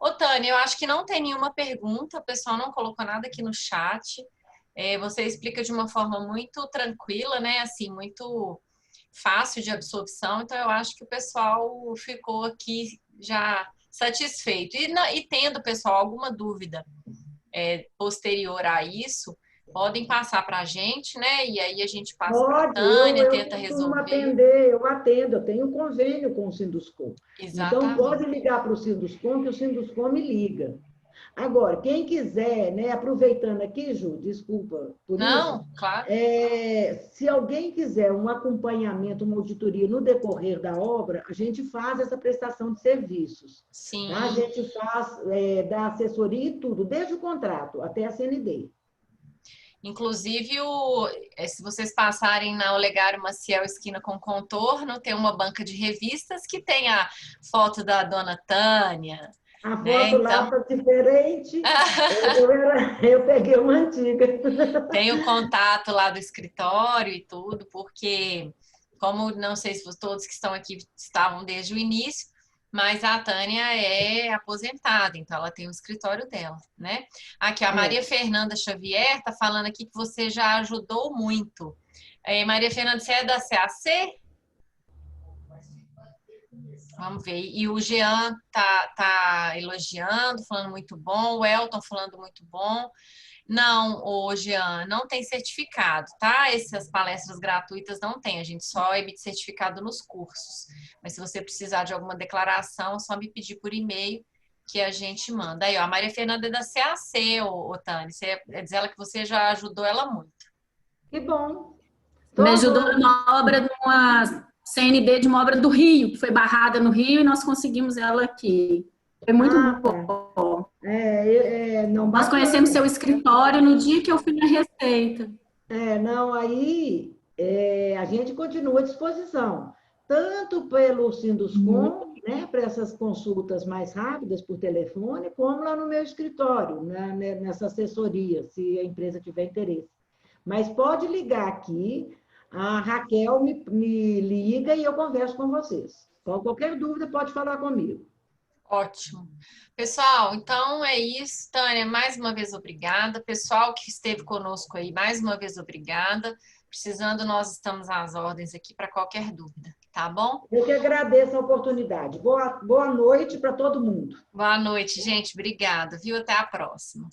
Ô, Tânia, eu acho que não tem nenhuma pergunta, o pessoal não colocou nada aqui no chat. você explica de uma forma muito tranquila, né? Assim, muito fácil de absorção. Então, eu acho que o pessoal ficou aqui já satisfeito. E tendo, pessoal, alguma dúvida posterior a isso, podem passar para a gente, né? E aí a gente passa para a Pode, Tânia, eu tenta costumo resolver. atender, eu atendo, eu tenho um convênio com o Sinduscom. Então, pode Exatamente. ligar para o Sinduscom, que o Sinduscom me liga. Agora, quem quiser, né, aproveitando aqui, Ju, desculpa por isso, Não, claro. se alguém quiser um acompanhamento, uma auditoria no decorrer da obra, a gente faz essa prestação de serviços. Tá? A Sim. gente faz da assessoria e tudo, desde o contrato até a CND. Inclusive, se vocês passarem na Olegário Maciel, esquina com contorno, tem uma banca de revistas que tem a foto da dona Tânia, A né? foto lá Então, está diferente. Eu peguei uma antiga. tem o contato lá do escritório e tudo, porque, como não sei se todos que estão aqui estavam desde o início, mas a Tânia é aposentada, então ela tem o escritório dela, né? Aqui, a Maria É. Fernanda Xavier está falando aqui que você já ajudou muito. Maria Fernanda, você é da CAC? Vamos ver. E o Jean tá elogiando, falando muito bom. O Elton falando muito bom. Não, ô Jean, não tem certificado, tá? Essas palestras gratuitas não tem, a gente só emite certificado nos cursos. Mas se você precisar de alguma declaração, é só me pedir por e-mail que a gente manda. Aí, ó, a Maria Fernanda é da CAC, ô Tânia, diz ela que você já ajudou ela muito. Que bom. Me Tô, ajudou tô. numa obra, numa CND de uma obra do Rio, que foi barrada no Rio, e nós conseguimos ela aqui. Foi muito Ah, tá. bom. Não, Nós conhecemos bacana. seu escritório no dia que eu fui na Receita. Não, aí a gente continua à disposição, tanto pelo Sinduscom, né, para essas consultas mais rápidas por telefone, como lá no meu escritório, nessa assessoria, se a empresa tiver interesse. Mas pode ligar aqui, a Raquel me liga e eu converso com vocês. Qualquer dúvida, pode falar comigo. Ótimo. Pessoal, então é isso. Tânia, mais uma vez obrigada. Pessoal que esteve conosco aí, mais uma vez obrigada. Precisando, nós estamos às ordens aqui para qualquer dúvida, tá bom? Eu que agradeço a oportunidade. Boa noite para todo mundo. Boa noite, gente. Obrigada, viu? Até a próxima.